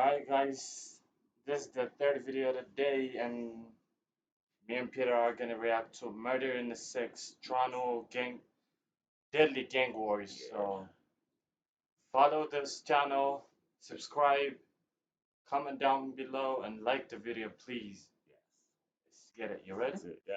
Alright guys, this is the third video of the day and me and Peter are gonna react to Murder in the Six Toronto Gang Deadly Gang Wars. So follow this channel, subscribe, comment down below and like the video please. Let's get it. You ready? Yeah.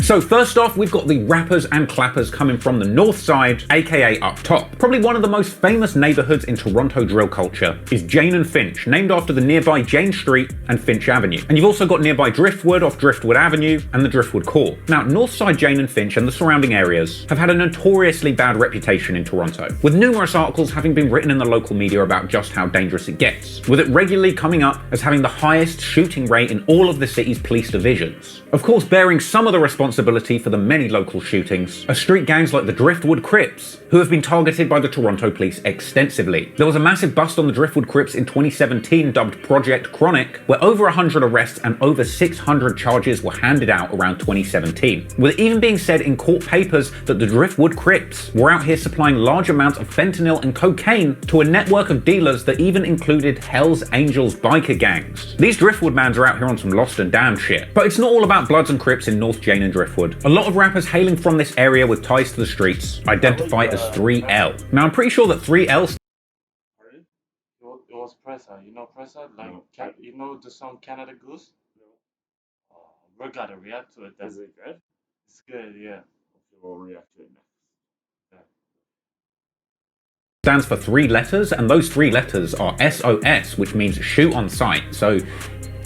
So first off, we've got the rappers and clappers coming from the north side, aka up top. Probably one of the most famous neighborhoods in Toronto drill culture is Jane and Finch, named after the nearby Jane Street and Finch Avenue. And you've also got nearby Driftwood off Driftwood Avenue and the Driftwood Core. Now, north side Jane and Finch and the surrounding areas have had a notoriously bad reputation in Toronto, with numerous articles having been written in the local media about just how dangerous it gets, with it regularly coming up as having the highest shooting rate in all of the city's police divisions. Of course, bearing some of the responsibility for the many local shootings are street gangs like the Driftwood Crips, who have been targeted by the Toronto police extensively. There was a massive bust on the Driftwood Crips in 2017 dubbed Project Chronic, where over 100 arrests and over 600 charges were handed out around 2017, with it even being said in court papers that the Driftwood Crips were out here supplying large amounts of fentanyl and cocaine to a network of dealers that even included Hells Angels biker gangs. These Driftwood mans are out here on some lost and damned shit. But it's not all about Bloods and Crips in North Jane and Driftwood. A lot of rappers hailing from this area with ties to the streets identify as 3L. Now I'm pretty sure that 3L It was Pressa. You know Pressa? Like, No. you know the song Canada Goose? Oh, we gotta react to it. Is it good? It's good, yeah. Okay, we'll react to it next. stands for 3 letters, and those 3 letters are SOS, which means shoot on sight. So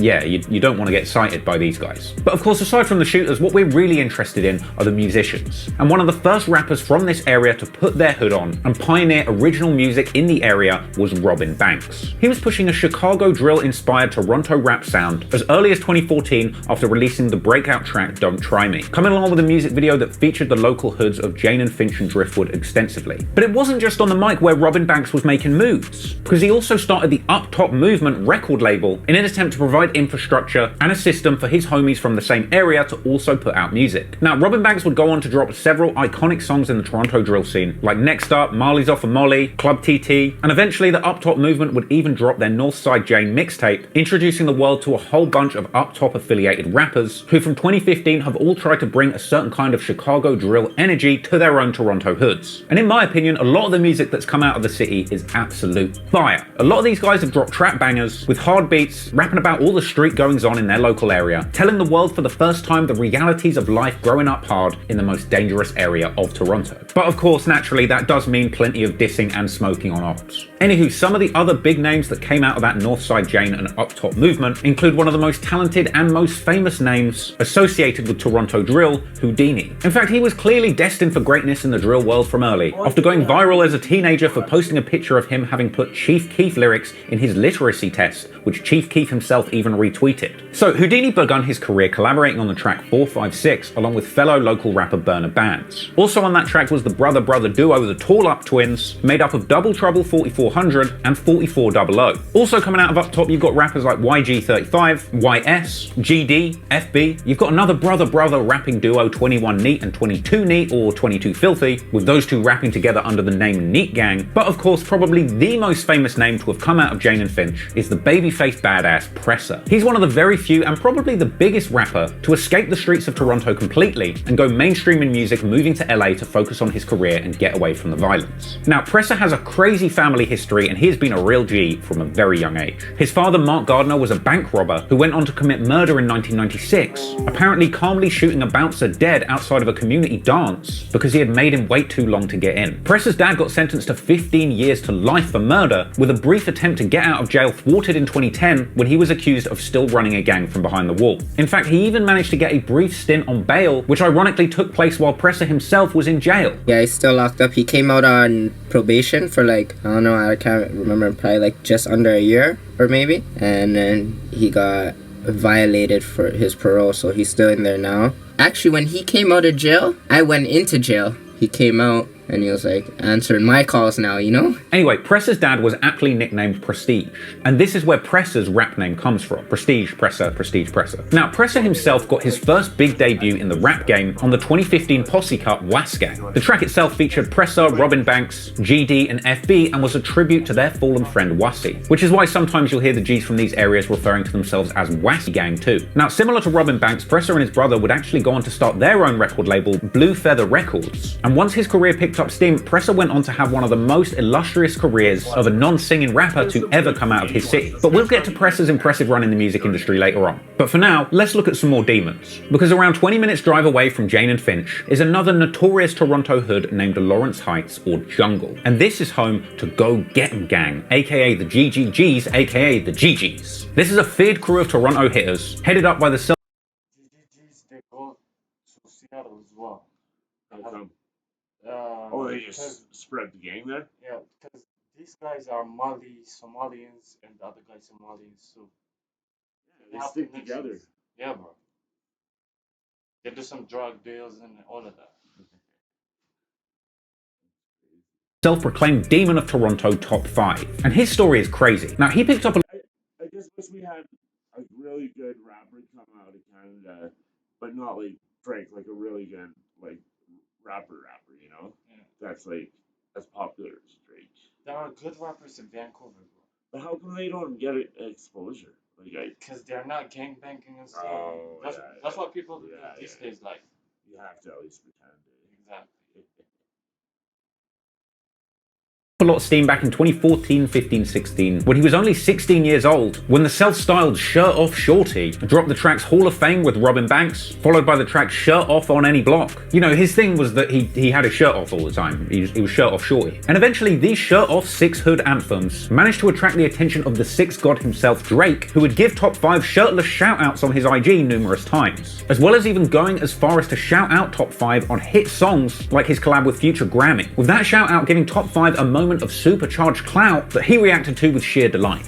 yeah, you don't want to get cited by these guys. But of course, aside from the shooters, what we're really interested in are the musicians. And one of the first rappers from this area to put their hood on and pioneer original music in the area was Robin Banks. He was pushing a Chicago drill-inspired Toronto rap sound as early as 2014 after releasing the breakout track Don't Try Me, coming along with a music video that featured the local hoods of Jane and Finch and Driftwood extensively. But it wasn't just on the mic where Robin Banks was making moves, because he also started the Up Top Movement record label in an attempt to provide infrastructure and a system for his homies from the same area to also put out music. Now, Robin Banks would go on to drop several iconic songs in the Toronto drill scene, like Next Up, Marley's Off a Molly, Club TT, and eventually the Up Top Movement would even drop their Northside Jane mixtape, introducing the world to a whole bunch of Up Top affiliated rappers who from 2015 have all tried to bring a certain kind of Chicago drill energy to their own Toronto hoods. And in my opinion, a lot of the music that's come out of the city is absolute fire. A lot of these guys have dropped trap bangers with hard beats, rapping about all the street goings on in their local area, telling the world for the first time the realities of life growing up hard in the most dangerous area of Toronto. But of course, naturally, that does mean plenty of dissing and smoking on ops. Anywho, some of the other big names that came out of that Northside Jane and Up Top movement include one of the most talented and most famous names associated with Toronto drill, Houdini. In fact, he was clearly destined for greatness in the drill world from early, after going viral as a teenager for posting a picture of him having put Chief Keef lyrics in his literacy test, which Chief Keef himself even retweeted. So Houdini begun his career collaborating on the track 456 along with fellow local rapper Burna Bands. Also on that track was the brother-brother duo the Tall Up Twins, made up of Double Trouble 4400 and 4400. Also coming out of Up Top, you've got rappers like YG35, YS, GD, FB. You've got another brother-brother rapping duo 21 Neat and 22 Neat, or 22 Filthy, with those two rapping together under the name Neat Gang. But of course, probably the most famous name to have come out of Jane and Finch is the babyface badass Pressa. He's one of the very few and probably the biggest rapper to escape the streets of Toronto completely and go mainstream in music, moving to LA to focus on his career and get away from the violence. Now, Pressa has a crazy family history and he has been a real G from a very young age. His father, Mark Gardner, was a bank robber who went on to commit murder in 1996, apparently calmly shooting a bouncer dead outside of a community dance because he had made him wait too long to get in. Pressa's dad got sentenced to 15 years to life for murder, with a brief attempt to get out of jail thwarted in 2010 when he was accused of still running a gang from behind the wall. In fact, he even managed to get a brief stint on bail, which ironically took place while Pressa himself was in jail. Yeah, he's still locked up. He came out on probation for I don't know, I can't remember, probably just under a year or maybe. And then he got violated for his parole, so he's still in there now. Actually, when he came out of jail, I went into jail. He came out and he was like answering my calls now, you know? Anyway, Presser's dad was aptly nicknamed Prestige, and this is where Presser's rap name comes from. Prestige, Presser, Prestige, Presser. Now, Presser himself got his first big debut in the rap game on the 2015 posse cut Was Gang. The track itself featured Presser, Robin Banks, GD, and FB, and was a tribute to their fallen friend Wasi, which is why sometimes you'll hear the G's from these areas referring to themselves as Wasi Gang too. Now, similar to Robin Banks, Presser and his brother would actually go on to start their own record label, Blue Feather Records, and once his career picked up steam, Presser went on to have one of the most illustrious careers of a non-singing rapper to ever come out of his city. But we'll get to Presser's impressive run in the music industry later on. But for now, let's look at some more demons. Because around 20 minutes drive away from Jane and Finch is another notorious Toronto hood named Lawrence Heights or Jungle. And this is home to Go Get 'Em Gang, aka the GGGs, aka the GGs. This is a feared crew of Toronto hitters, headed up by the GGGs, they go to Seattle as well. How come? They Because- just spread the gang there? Yeah, because these guys are Mali, Somalians, and the other guys Somalians, so They have stick connections. together. Yeah, bro. They do some drug deals and all of that. self-proclaimed Demon of Toronto top 5. And his story is crazy. Now, he picked up a I just wish we had a really good rapper come out of Canada, but not like Drake, like a really good like rapper, you know? Yeah. That's like as popular as Drake. There are good rappers in Vancouver, bro. But how come they don't get exposure? Like Because they're not gangbanging and stuff. Oh, that's yeah, that's yeah. what people do Yeah, these yeah. days like. you have to at least pretend. Exactly. a lot of steam back in 2014, 15, 16, when he was only 16 years old, when the self-styled Shirt Off Shorty dropped the tracks Hall of Fame with Robin Banks, followed by the track Shirt Off on Any Block. You know, his thing was that he had his shirt off all the time. He was Shirt Off Shorty. And eventually, these Shirt Off 6 Hood anthems managed to attract the attention of the 6 God himself, Drake, who would give Top 5 shirtless shout-outs on his IG numerous times, as well as even going as far as to shout out Top 5 on hit songs like his collab with Future Grammy, with that shout-out giving Top 5 a moment of supercharged clout that he reacted to with sheer delight.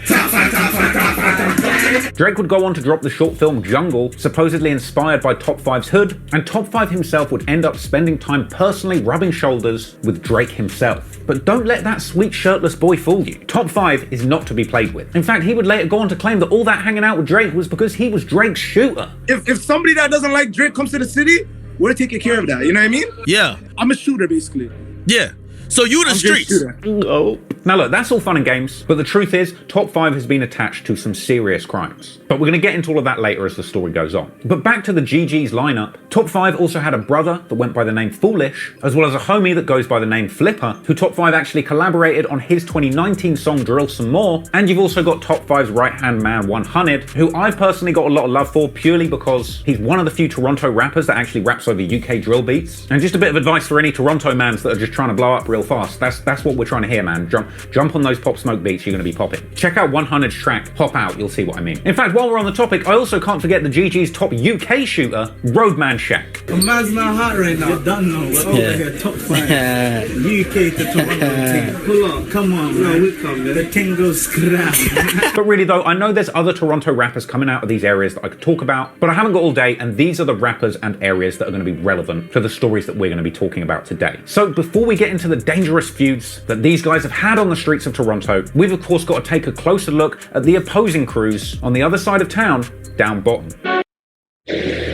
Drake would go on to drop the short film Jungle, supposedly inspired by Top 5's Hood, and Top 5 himself would end up spending time personally rubbing shoulders with Drake himself. But don't let that sweet shirtless boy fool you. Top 5 is not to be played with. In fact, he would later go on to claim that all that hanging out with Drake was because he was Drake's shooter. If somebody that doesn't like Drake comes to the city, we're taking care of that. You know what I mean? Yeah. I'm a shooter, basically. Yeah. So you the I'm Drake's streets. shooter. No. Now look, that's all fun and games, but the truth is, Top 5 has been attached to some serious crimes. But we're going to get into all of that later as the story goes on. But back to the GG's lineup, Top 5 also had a brother that went by the name Foolish, as well as a homie that goes by the name Flipper, who Top 5 actually collaborated on his 2019 song Drill Some More, and you've also got Top 5's right-hand man 100, who I've personally got a lot of love for purely because he's one of the few Toronto rappers that actually raps over UK drill beats. And just a bit of advice for any Toronto mans that are just trying to blow up real fast, that's what we're trying to hear, man. Jump on those Pop Smoke beats, you're going to be popping. Check out 100's track, Pop Out, you'll see what I mean. In fact, while we're on the topic, I also can't forget the GG's top UK shooter, Roadman Shaq. Man's not hot right now. You done know. We're over here, top 5. UK to Toronto team. Pull up, come on, bro. We come, man. The thing goes scrap. But really though, I know there's other Toronto rappers coming out of these areas that I could talk about, but I haven't got all day, and these are the rappers and areas that are going to be relevant to the stories that we're going to be talking about today. So before we get into the dangerous feuds that these guys have had on the streets of Toronto, we've of course got to take a closer look at the opposing crews on the other side of town, down bottom.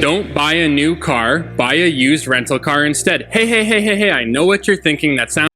Don't buy a new car, buy a used rental car instead. Hey, I know what you're thinking. That sounds...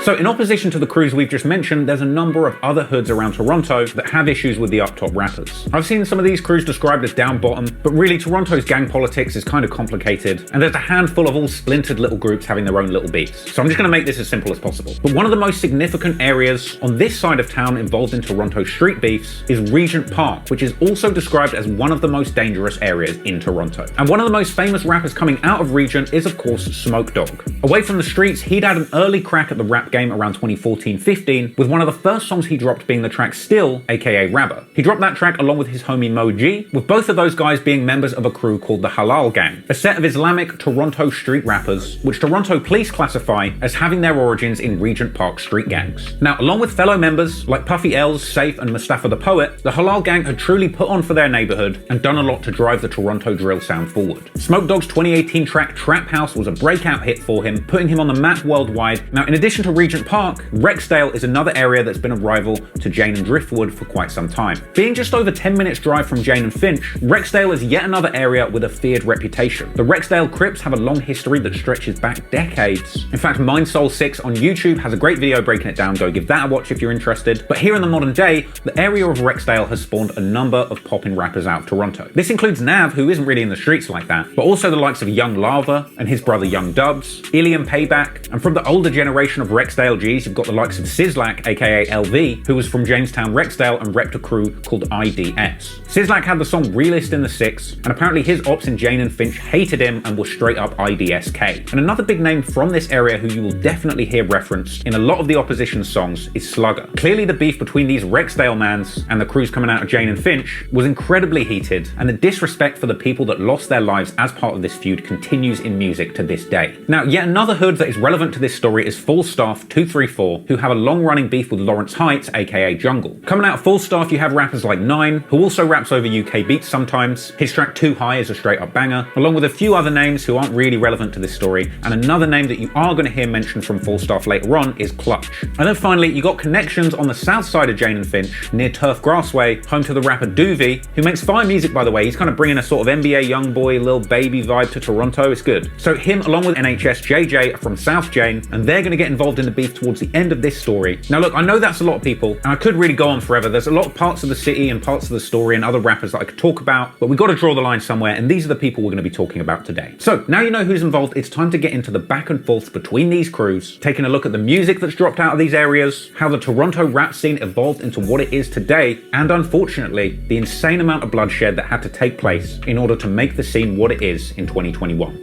So in opposition to the crews we've just mentioned, there's a number of other hoods around Toronto that have issues with the up-top rappers. I've seen some of these crews described as down bottom, but really Toronto's gang politics is kind of complicated, and there's a handful of all splintered little groups having their own little beats. So I'm just going to make this as simple as possible. But one of the most significant areas on this side of town involved in Toronto street beefs is Regent Park, which is also described as one of the most dangerous areas in Toronto. And one of the most famous rappers coming out of Regent is of course Smoke Dogg. Away from the streets, he'd had an early crack at the rap game game around 2014-15, with one of the first songs he dropped being the track Still, aka Rabba. He dropped that track along with his homie Mo G, with both of those guys being members of a crew called the Halal Gang, a set of Islamic Toronto street rappers, which Toronto police classify as having their origins in Regent Park street gangs. Now, along with fellow members like Puffy Els, Safe, and Mustafa the Poet, the Halal Gang had truly put on for their neighborhood and done a lot to drive the Toronto drill sound forward. Smoke Dogg's 2018 track Trap House was a breakout hit for him, putting him on the map worldwide. Now, in addition to Regent Park, Rexdale is another area that's been a rival to Jane and Driftwood for quite some time. Being just over 10 minutes drive from Jane and Finch, Rexdale is yet another area with a feared reputation. The Rexdale Crips have a long history that stretches back decades. In fact, MindSoul6 on YouTube has a great video breaking it down, go give that a watch if you're interested. But here in the modern day, the area of Rexdale has spawned a number of poppin' rappers out of Toronto. This includes Nav, who isn't really in the streets like that, but also the likes of Young Lava and his brother Young Dubs, Ilium Payback, and from the older generation of Rexdale G's, you've got the likes of Sizzlack, aka LV, who was from Jamestown, Rexdale, and repped a crew called IDS. Sizzlack had the song Realist in the 6, and apparently his ops in Jane and Finch hated him and was straight up IDSK. And another big name from this area who you will definitely hear referenced in a lot of the opposition's songs is Slugger. Clearly the beef between these Rexdale mans and the crews coming out of Jane and Finch was incredibly heated, and the disrespect for the people that lost their lives as part of this feud continues in music to this day. Now, yet another hood that is relevant to this story is Falstaff 234, who have a long-running beef with Lawrence Heights, aka Jungle. Coming out of Falstaff, you have rappers like Nine, who also raps over UK beats sometimes. His track Too High is a straight-up banger, along with a few other names who aren't really relevant to this story, and another name that you are going to hear mentioned from Falstaff later on is Clutch. And then finally, you got connections on the south side of Jane and Finch, near Turf Grassway, home to the rapper Doovie, who makes fire music, by the way. He's kind of bringing a sort of NBA Youngboy, Lil Baby vibe to Toronto. It's good. So him, along with NHS JJ, are from South Jane, and they're going to get involved in the beef towards the end of this story. Now look, I know that's a lot of people, and I could really go on forever. There's a lot of parts of the city and parts of the story and other rappers that I could talk about, but we've got to draw the line somewhere, and these are the people we're going to be talking about today. So now you know who's involved, it's time to get into the back and forth between these crews, taking a look at the music that's dropped out of these areas, how the Toronto rap scene evolved into what it is today, and unfortunately, the insane amount of bloodshed that had to take place in order to make the scene what it is in 2021.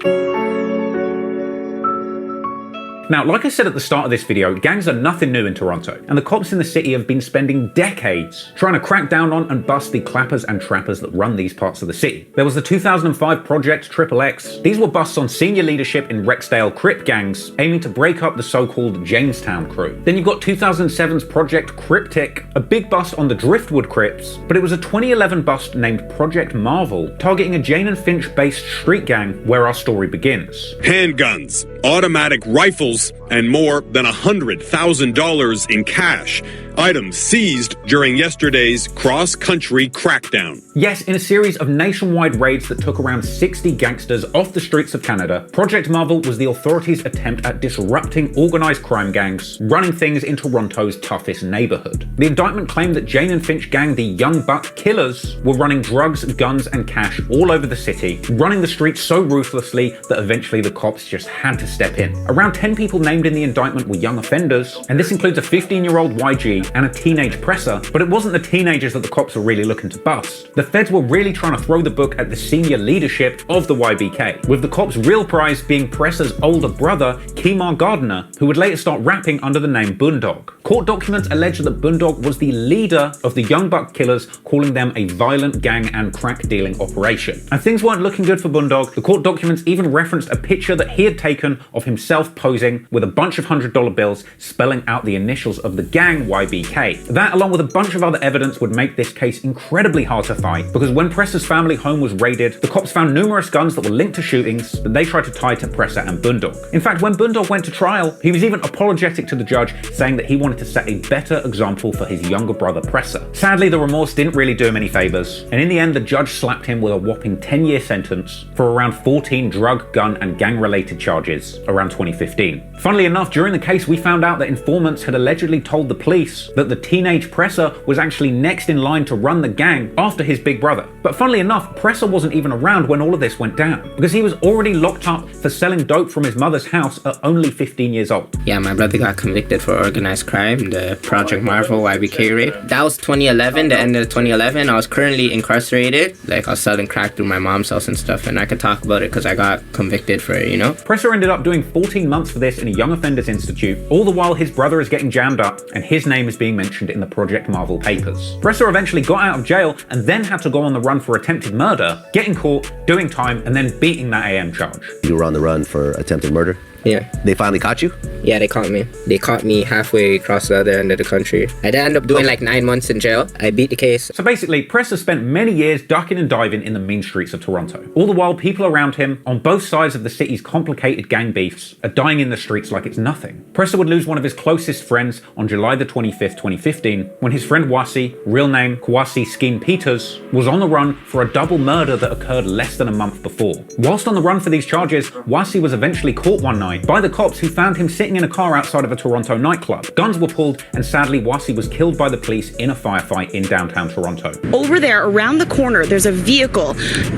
Now, like I said at the start of this video, gangs are nothing new in Toronto, and the cops in the city have been spending decades trying to crack down on and bust the clappers and trappers that run these parts of the city. There was the 2005 Project XXX. These were busts on senior leadership in Rexdale Crip gangs, aiming to break up the so-called Jamestown crew. Then you've got 2007's Project Cryptic, a big bust on the Driftwood Crips, but it was a 2011 bust named Project Marvel, targeting a Jane and Finch-based street gang where our story begins. Handguns, automatic rifles, and more than $100,000 in cash. Items seized during yesterday's cross-country crackdown. Yes, in a series of nationwide raids that took around 60 gangsters off the streets of Canada, Project Marvel was the authorities' attempt at disrupting organised crime gangs, running things in Toronto's toughest neighbourhood. The indictment claimed that Jane and Finch gang, the Young Buck Killers, were running drugs, guns and cash all over the city, running the streets so ruthlessly that eventually the cops just had to step in. Around 10 people named in the indictment were young offenders, and this includes a 15-year-old YG and a teenage presser, but it wasn't the teenagers that the cops were really looking to bust. The feds were really trying to throw the book at the senior leadership of the YBK, with the cops' real prize being Presser's older brother, Kemar Gardner, who would later start rapping under the name Boondog. Court documents allege that Boondog was the leader of the Young Buck Killers, calling them a violent gang and crack dealing operation. And things weren't looking good for Boondog. The court documents even referenced a picture that he had taken of himself posing with a bunch of $100 bills spelling out the initials of the gang YBK. That, along with a bunch of other evidence, would make this case incredibly hard to fight, because when Presser's family home was raided, the cops found numerous guns that were linked to shootings that they tried to tie to Presser and Boondog. In fact, when Boondog went to trial, he was even apologetic to the judge, saying that he wanted to set a better example for his younger brother Presser. Sadly, the remorse didn't really do him any favors, and in the end, the judge slapped him with a whopping 10-year sentence for around 14 drug, gun, and gang-related charges around 2015. Funnily enough, during the case, we found out that informants had allegedly told the police that the teenage Presser was actually next in line to run the gang after his big brother. But funnily enough, Presser wasn't even around when all of this went down, because he was already locked up for selling dope from his mother's house at only 15 years old. Yeah, my brother got convicted for organized crime time, the Project Marvel YBK raid. That was 2011, the end of 2011. I was currently incarcerated. Like, I was selling crack through my mom's house and stuff, and I could talk about it because I got convicted for it, you know? Presser ended up doing 14 months for this in a Young Offenders Institute, all the while his brother is getting jammed up and his name is being mentioned in the Project Marvel papers. Presser eventually got out of jail and then had to go on the run for attempted murder, getting caught, doing time, and then beating that AM charge. You were on the run for attempted murder? Yeah. They finally caught you? Yeah, they caught me. They caught me halfway across the other end of the country. I did end up doing like 9 months in jail. I beat the case. So basically, Presser spent many years ducking and diving in the mean streets of Toronto. All the while, people around him, on both sides of the city's complicated gang beefs, are dying in the streets like it's nothing. Presser would lose one of his closest friends on July the 25th, 2015, when his friend Wasi, real name Kwasi Skeen Peters, was on the run for a double murder that occurred less than a month before. Whilst on the run for these charges, Wasi was eventually caught one night by the cops, who found him sitting in a car outside of a Toronto nightclub. Guns were pulled, and sadly Wasi was killed by the police in a firefight in downtown Toronto. Over there, around the corner, there's a vehicle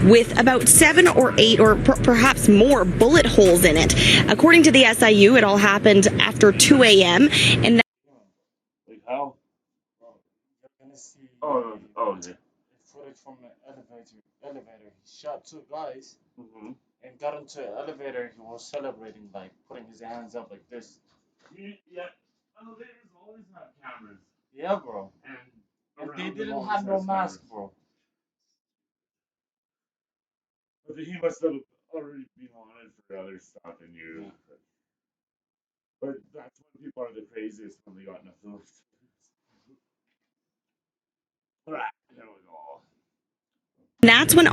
with about 7 or 8 or perhaps more bullet holes in it. According to the SIU, it all happened after 2 a.m. and Like how? You're gonna see Okay. footage from the elevator. He shot 2 guys Mm-hmm. and got into the elevator. He was celebrating, like putting his hands up like this. Yeah. Elevators always have cameras. Yeah, bro. And And around they them didn't always have no has mask, cameras. bro. But he must have already been wanted for other stuff and you. Yeah. But that's when people are the craziest, when they got nothing else to do. Alright, there we go. that's when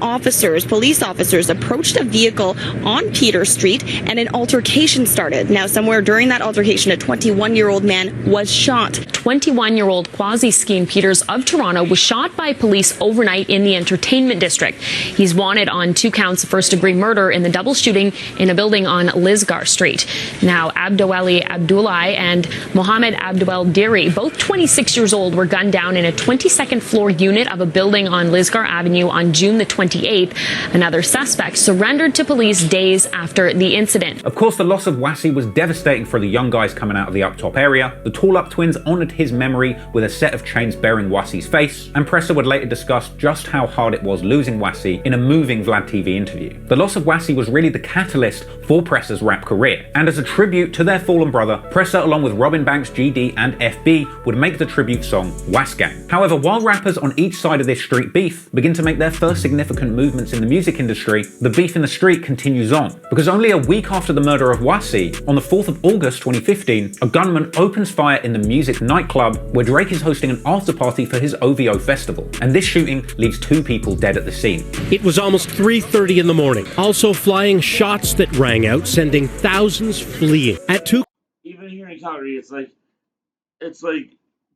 police officers, approached a vehicle on Peter Street and an altercation started. Now, somewhere during that altercation, a 21-year-old man was shot. 21-year-old Kwasi Skeen Peters of Toronto was shot by police overnight in the entertainment district. He's wanted on 2 counts of first-degree murder in the double shooting in a building on Lisgar Street. Now, Abdouali Abdoulaye and Mohamed Abdouel Diri, both 26 years old, were gunned down in a 22nd floor unit of a building on Lisgar Avenue on June the 28th. Another suspect surrendered to police days after the incident. Of course, the loss of Wasi was devastating for the young guys coming out of the Uptop area. The Tall Up twins honoured his memory with a set of chains bearing Wasi's face, and Presser would later discuss just how hard it was losing Wasi in a moving Vlad TV interview. The loss of Wasi was really the catalyst for Presser's rap career, and as a tribute to their fallen brother, Presser, along with Robin Banks, GD, and FB, would make the tribute song Was Gang. However, while rappers on each side of this street beef begin to make their first significant movements in the music industry, the beef in the street continues on. Because only a week after the murder of Wasi, on the 4th of August 2015, a gunman opens fire in the music nightclub where Drake is hosting an after party for his OVO festival, and this shooting leaves 2 people dead at the scene. It was almost 3:30 in the morning, also flying shots that rang out, sending thousands fleeing. At 2 Even here in Calgary, it's like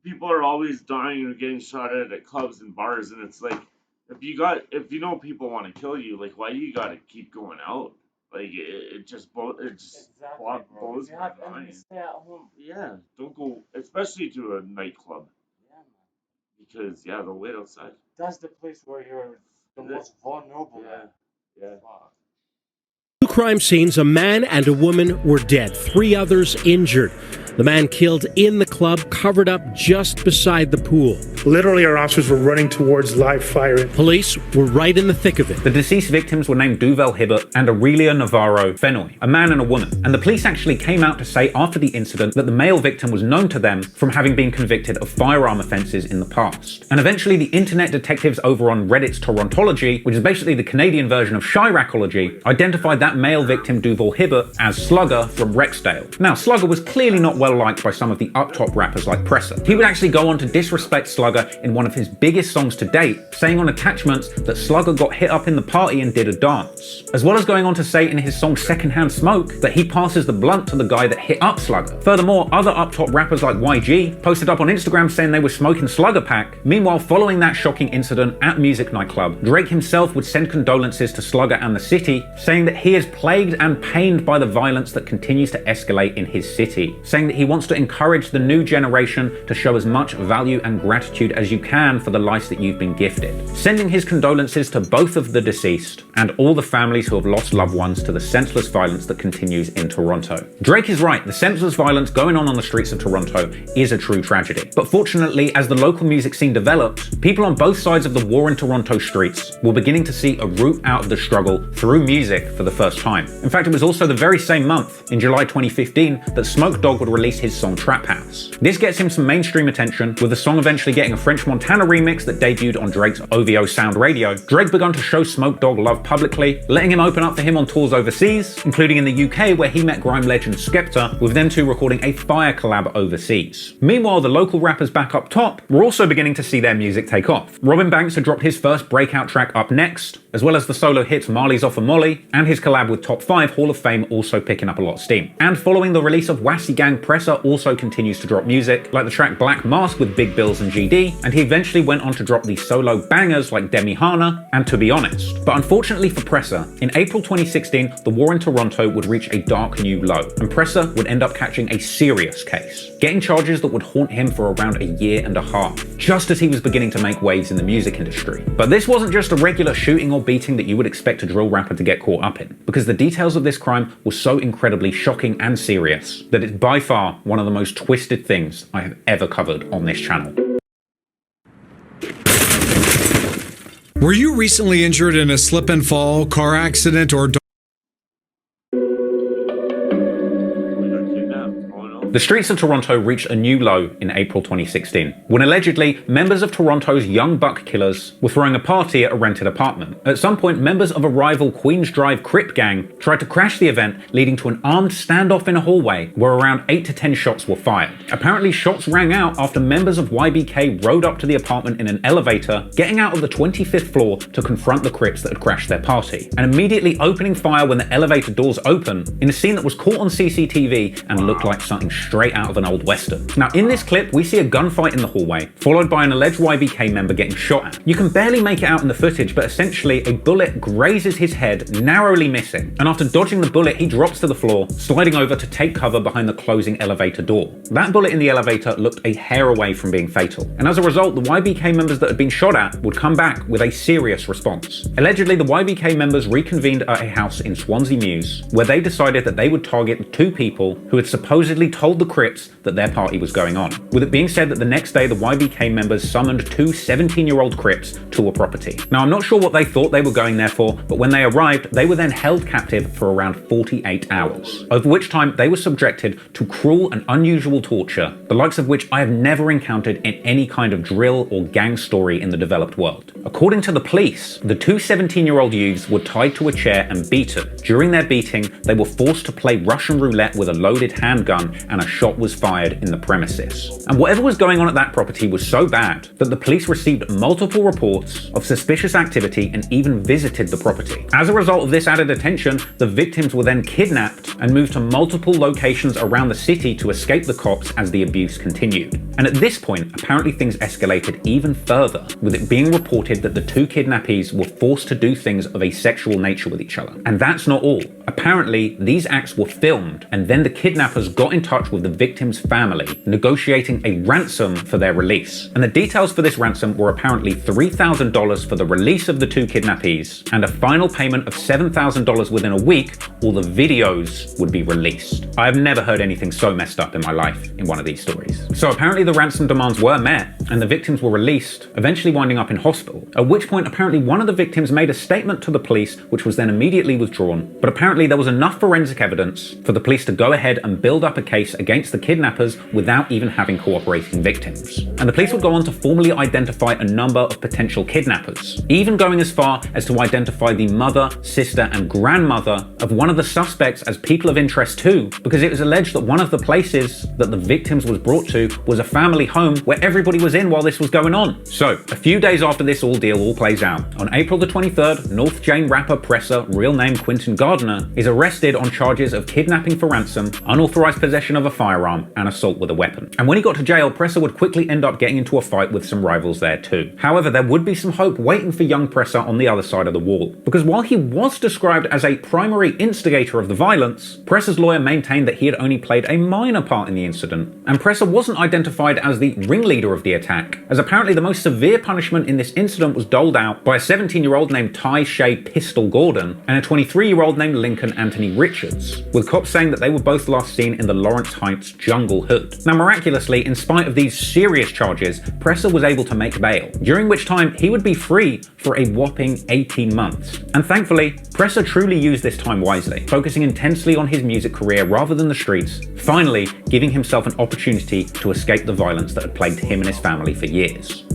people are always dying or getting shot at clubs and bars, and it's like, if you know people want to kill you, like, why do you gotta keep going out? Like, it just blows If you my have mind. enemies, stay at home. Yeah, don't go, especially to a nightclub, Yeah, man. because they'll wait outside. That's the place where you're the most vulnerable. Yeah. Fuck. 2 crime scenes, a man and a woman were dead, 3 others injured. The man killed in the club, covered up just beside the pool. Literally, our officers were running towards live fire. Police were right in the thick of it. The deceased victims were named Duvel Hibbert and Aurelia Navarro Fenoy, a man and a woman, and the police actually came out to say after the incident that the male victim was known to them from having been convicted of firearm offences in the past. And eventually the internet detectives over on Reddit's Torontology, which is basically the Canadian version of Chiracology, identified that male victim Duvel Hibbert as Slugger from Rexdale. Now, Slugger was clearly not well liked by some of the uptop rappers like Presser. He would actually go on to disrespect Slugger in one of his biggest songs to date, saying on attachments that Slugger got hit up in the party and did a dance. As well as going on to say in his song Secondhand Smoke that he passes the blunt to the guy that hit up Slugger. Furthermore, other uptop rappers like YG posted up on Instagram saying they were smoking Slugger pack. Meanwhile, following that shocking incident at Music Nightclub, Drake himself would send condolences to Slugger and the city, saying that he is plagued and pained by the violence that continues to escalate in his city, saying that he wants to encourage the new generation to show as much value and gratitude gratitude as you can for the life that you've been gifted, sending his condolences to both of the deceased and all the families who have lost loved ones to the senseless violence that continues in Toronto. Drake is right, the senseless violence going on the streets of Toronto is a true tragedy. But fortunately, as the local music scene developed, people on both sides of the war in Toronto streets were beginning to see a route out of the struggle through music for the first time. In fact, it was also the very same month, in July 2015, that Smoke Dogg would release his song Trap House. This gets him some mainstream attention, with the song eventually getting a French Montana remix that debuted on Drake's OVO Sound Radio. Drake began to show Smoke Dogg love publicly, letting him open up for him on tours overseas, including in the UK where he met grime legend Skepta, with them two recording a fire collab overseas. Meanwhile, the local rappers back up top were also beginning to see their music take off. Robin Banks had dropped his first breakout track Up Next, as well as the solo hits Marley's Off of Molly, and his collab with Top 5 Hall of Fame also picking up a lot of steam. And following the release of Wassy Gang, Pressa also continues to drop music, like the track Black Mask with Big Bills and GD, and he eventually went on to drop the solo bangers like Demi Hana and To Be Honest. But unfortunately for Pressa, in April 2016, the war in Toronto would reach a dark new low, and Pressa would end up catching a serious case, getting charges that would haunt him for around a year and a half, just as he was beginning to make waves in the music industry. But this wasn't just a regular shooting or beating that you would expect a drill rapper to get caught up in, because the details of this crime were so incredibly shocking and serious that it's by far one of the most twisted things I have ever covered on this channel. Were you recently injured in a slip and fall, car accident, or The streets of Toronto reached a new low in April 2016, when allegedly members of Toronto's Young Buck Killers were throwing a party at a rented apartment. At some point, members of a rival Queens Drive Crip gang tried to crash the event, leading to an armed standoff in a hallway where around 8 to 10 shots were fired. Apparently, shots rang out after members of YBK rode up to the apartment in an elevator, getting out of the 25th floor to confront the Crips that had crashed their party, and immediately opening fire when the elevator doors open, in a scene that was caught on CCTV and looked like something straight out of an old western. Now, in this clip, we see a gunfight in the hallway, followed by an alleged YBK member getting shot at. You can barely make it out in the footage, but essentially a bullet grazes his head, narrowly missing, and after dodging the bullet, he drops to the floor, sliding over to take cover behind the closing elevator door. That bullet in the elevator looked a hair away from being fatal, and as a result, the YBK members that had been shot at would come back with a serious response. Allegedly, the YBK members reconvened at a house in Swansea Mews, where they decided that they would target the two people who had supposedly told the Crips that their party was going on, with it being said that the next day the YBK members summoned two 17-year-old Crips to a property. Now, I'm not sure what they thought they were going there for, but when they arrived, they were then held captive for around 48 hours, over which time they were subjected to cruel and unusual torture, the likes of which I have never encountered in any kind of drill or gang story in the developed world. According to the police, the two 17-year-old youths were tied to a chair and beaten. During their beating, they were forced to play Russian roulette with a loaded handgun, and a shot was fired in the premises. And whatever was going on at that property was so bad that the police received multiple reports of suspicious activity and even visited the property. As a result of this added attention, the victims were then kidnapped and moved to multiple locations around the city to escape the cops as the abuse continued. And at this point, apparently things escalated even further, with it being reported that the two kidnappees were forced to do things of a sexual nature with each other. And that's not all. Apparently, these acts were filmed, and then the kidnappers got in touch with the victim's family, negotiating a ransom for their release. And the details for this ransom were apparently $3,000 for the release of the two kidnappees, and a final payment of $7,000 within a week, or the videos would be released. I have never heard anything so messed up in my life in one of these stories. So apparently the ransom demands were met, and the victims were released, eventually winding up in hospital, at which point apparently one of the victims made a statement to the police, which was then immediately withdrawn. But apparently there was enough forensic evidence for the police to go ahead and build up a case against the kidnappers without even having cooperating victims. And the police would go on to formally identify a number of potential kidnappers, even going as far as to identify the mother, sister, and grandmother of one of the suspects as people of interest too, because it was alleged that one of the places that the victims was brought to was a family home where everybody was in while this was going on. So, a few days after this ordeal all plays out, on April the 23rd, North Jane rapper Pressa, real name Quentin Gardner, is arrested on charges of kidnapping for ransom, unauthorized possession of a a firearm and assault with a weapon. And when he got to jail, Presser would quickly end up getting into a fight with some rivals there too. However, there would be some hope waiting for young Presser on the other side of the wall, because while he was described as a primary instigator of the violence, Presser's lawyer maintained that he had only played a minor part in the incident, and Presser wasn't identified as the ringleader of the attack, as apparently the most severe punishment in this incident was doled out by a 17-year-old named Ty Shay Pistol Gordon and a 23-year-old named Lincoln Anthony Richards, with cops saying that they were both last seen in the Lawrence Heights jungle hood. Now miraculously, in spite of these serious charges, Presser was able to make bail, during which time he would be free for a whopping 18 months. And thankfully, Presser truly used this time wisely, focusing intensely on his music career rather than the streets, finally giving himself an opportunity to escape the violence that had plagued him and his family for years.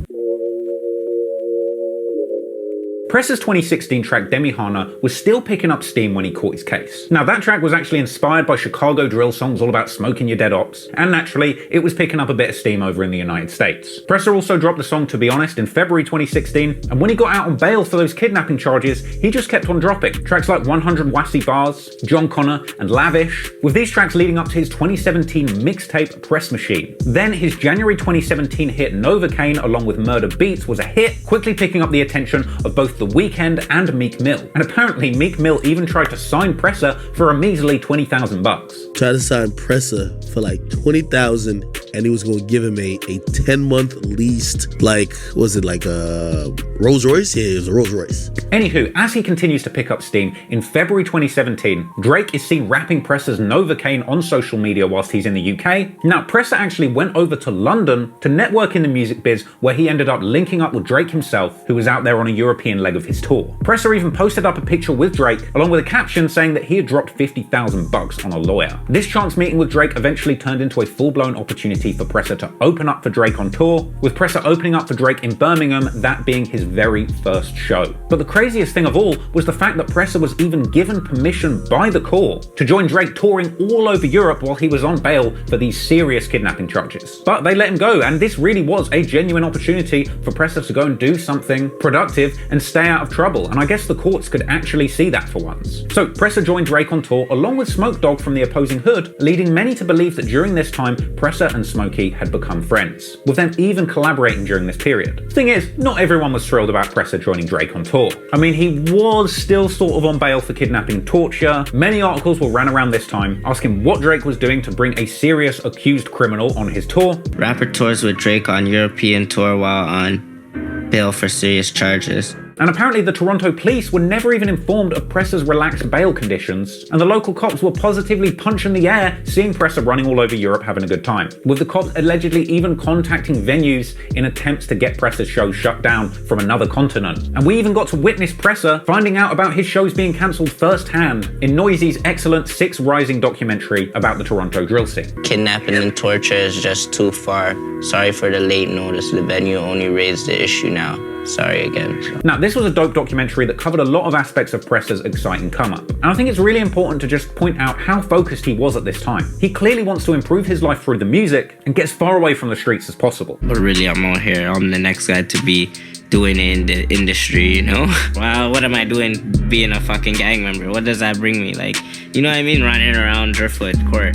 Presser's 2016 track Demihana was still picking up steam when he caught his case. Now that track was actually inspired by Chicago drill songs all about smoking your dead ops, and naturally, it was picking up a bit of steam over in the United States. Presser also dropped the song To Be Honest in February 2016, and when he got out on bail for those kidnapping charges, he just kept on dropping. Tracks like 100 Wassy Bars, John Connor, and Lavish, with these tracks leading up to his 2017 mixtape Press Machine. Then his January 2017 hit Novocaine along with Murder Beats was a hit, quickly picking up the attention of both The Weeknd and Meek Mill. And apparently Meek Mill even tried to sign Presser for a measly $20,000. Tried to sign Presser for like $20,000, and he was going to give him a 10-month leased, like, was it like a Rolls Royce? Yeah, it was a Rolls Royce. Anywho, as he continues to pick up steam, in February 2017, Drake is seen rapping Presser's Novocaine on social media whilst he's in the UK. Now, Presser actually went over to London to network in the music biz, where he ended up linking up with Drake himself, who was out there on a European leg of his tour. Presser even posted up a picture with Drake, along with a caption saying that he had dropped $50,000 on a lawyer. This chance meeting with Drake eventually turned into a full-blown opportunity for Presser to open up for Drake on tour, with Presser opening up for Drake in Birmingham, that being his very first show. But the craziest thing of all was the fact that Presser was even given permission by the court to join Drake touring all over Europe while he was on bail for these serious kidnapping charges. But they let him go, and this really was a genuine opportunity for Presser to go and do something productive and stay out of trouble, and I guess the courts could actually see that for once. So Presser joined Drake on tour along with Smoke Dogg from the opposing hood, leading many to believe that during this time Presser and Smokey had become friends, with them even collaborating during this period. Thing is, not everyone was thrilled about Presser joining Drake on tour. I mean, he was still sort of on bail for kidnapping and torture. Many articles were ran around this time asking what Drake was doing to bring a serious accused criminal on his tour. Rapper tours with Drake on European tour while on bail for serious charges. And apparently the Toronto police were never even informed of Presser's relaxed bail conditions, and the local cops were positively punching the air seeing Presser running all over Europe having a good time, with the cops allegedly even contacting venues in attempts to get Presser's shows shut down from another continent. And we even got to witness Presser finding out about his shows being cancelled firsthand in Noisy's excellent Six Rising documentary about the Toronto drill scene. Kidnapping and torture is just too far. Sorry for the late notice. The venue only raised the issue now. Sorry again. Now, this was a dope documentary that covered a lot of aspects of Presser's exciting come-up, and I think it's really important to just point out how focused he was at this time. He clearly wants to improve his life through the music and get as far away from the streets as possible. But really, I'm out here. I'm the next guy to be doing it in the industry, you know? Well, what am I doing being a fucking gang member? What does that bring me? Like, you know what I mean? Running around Driftwood Court.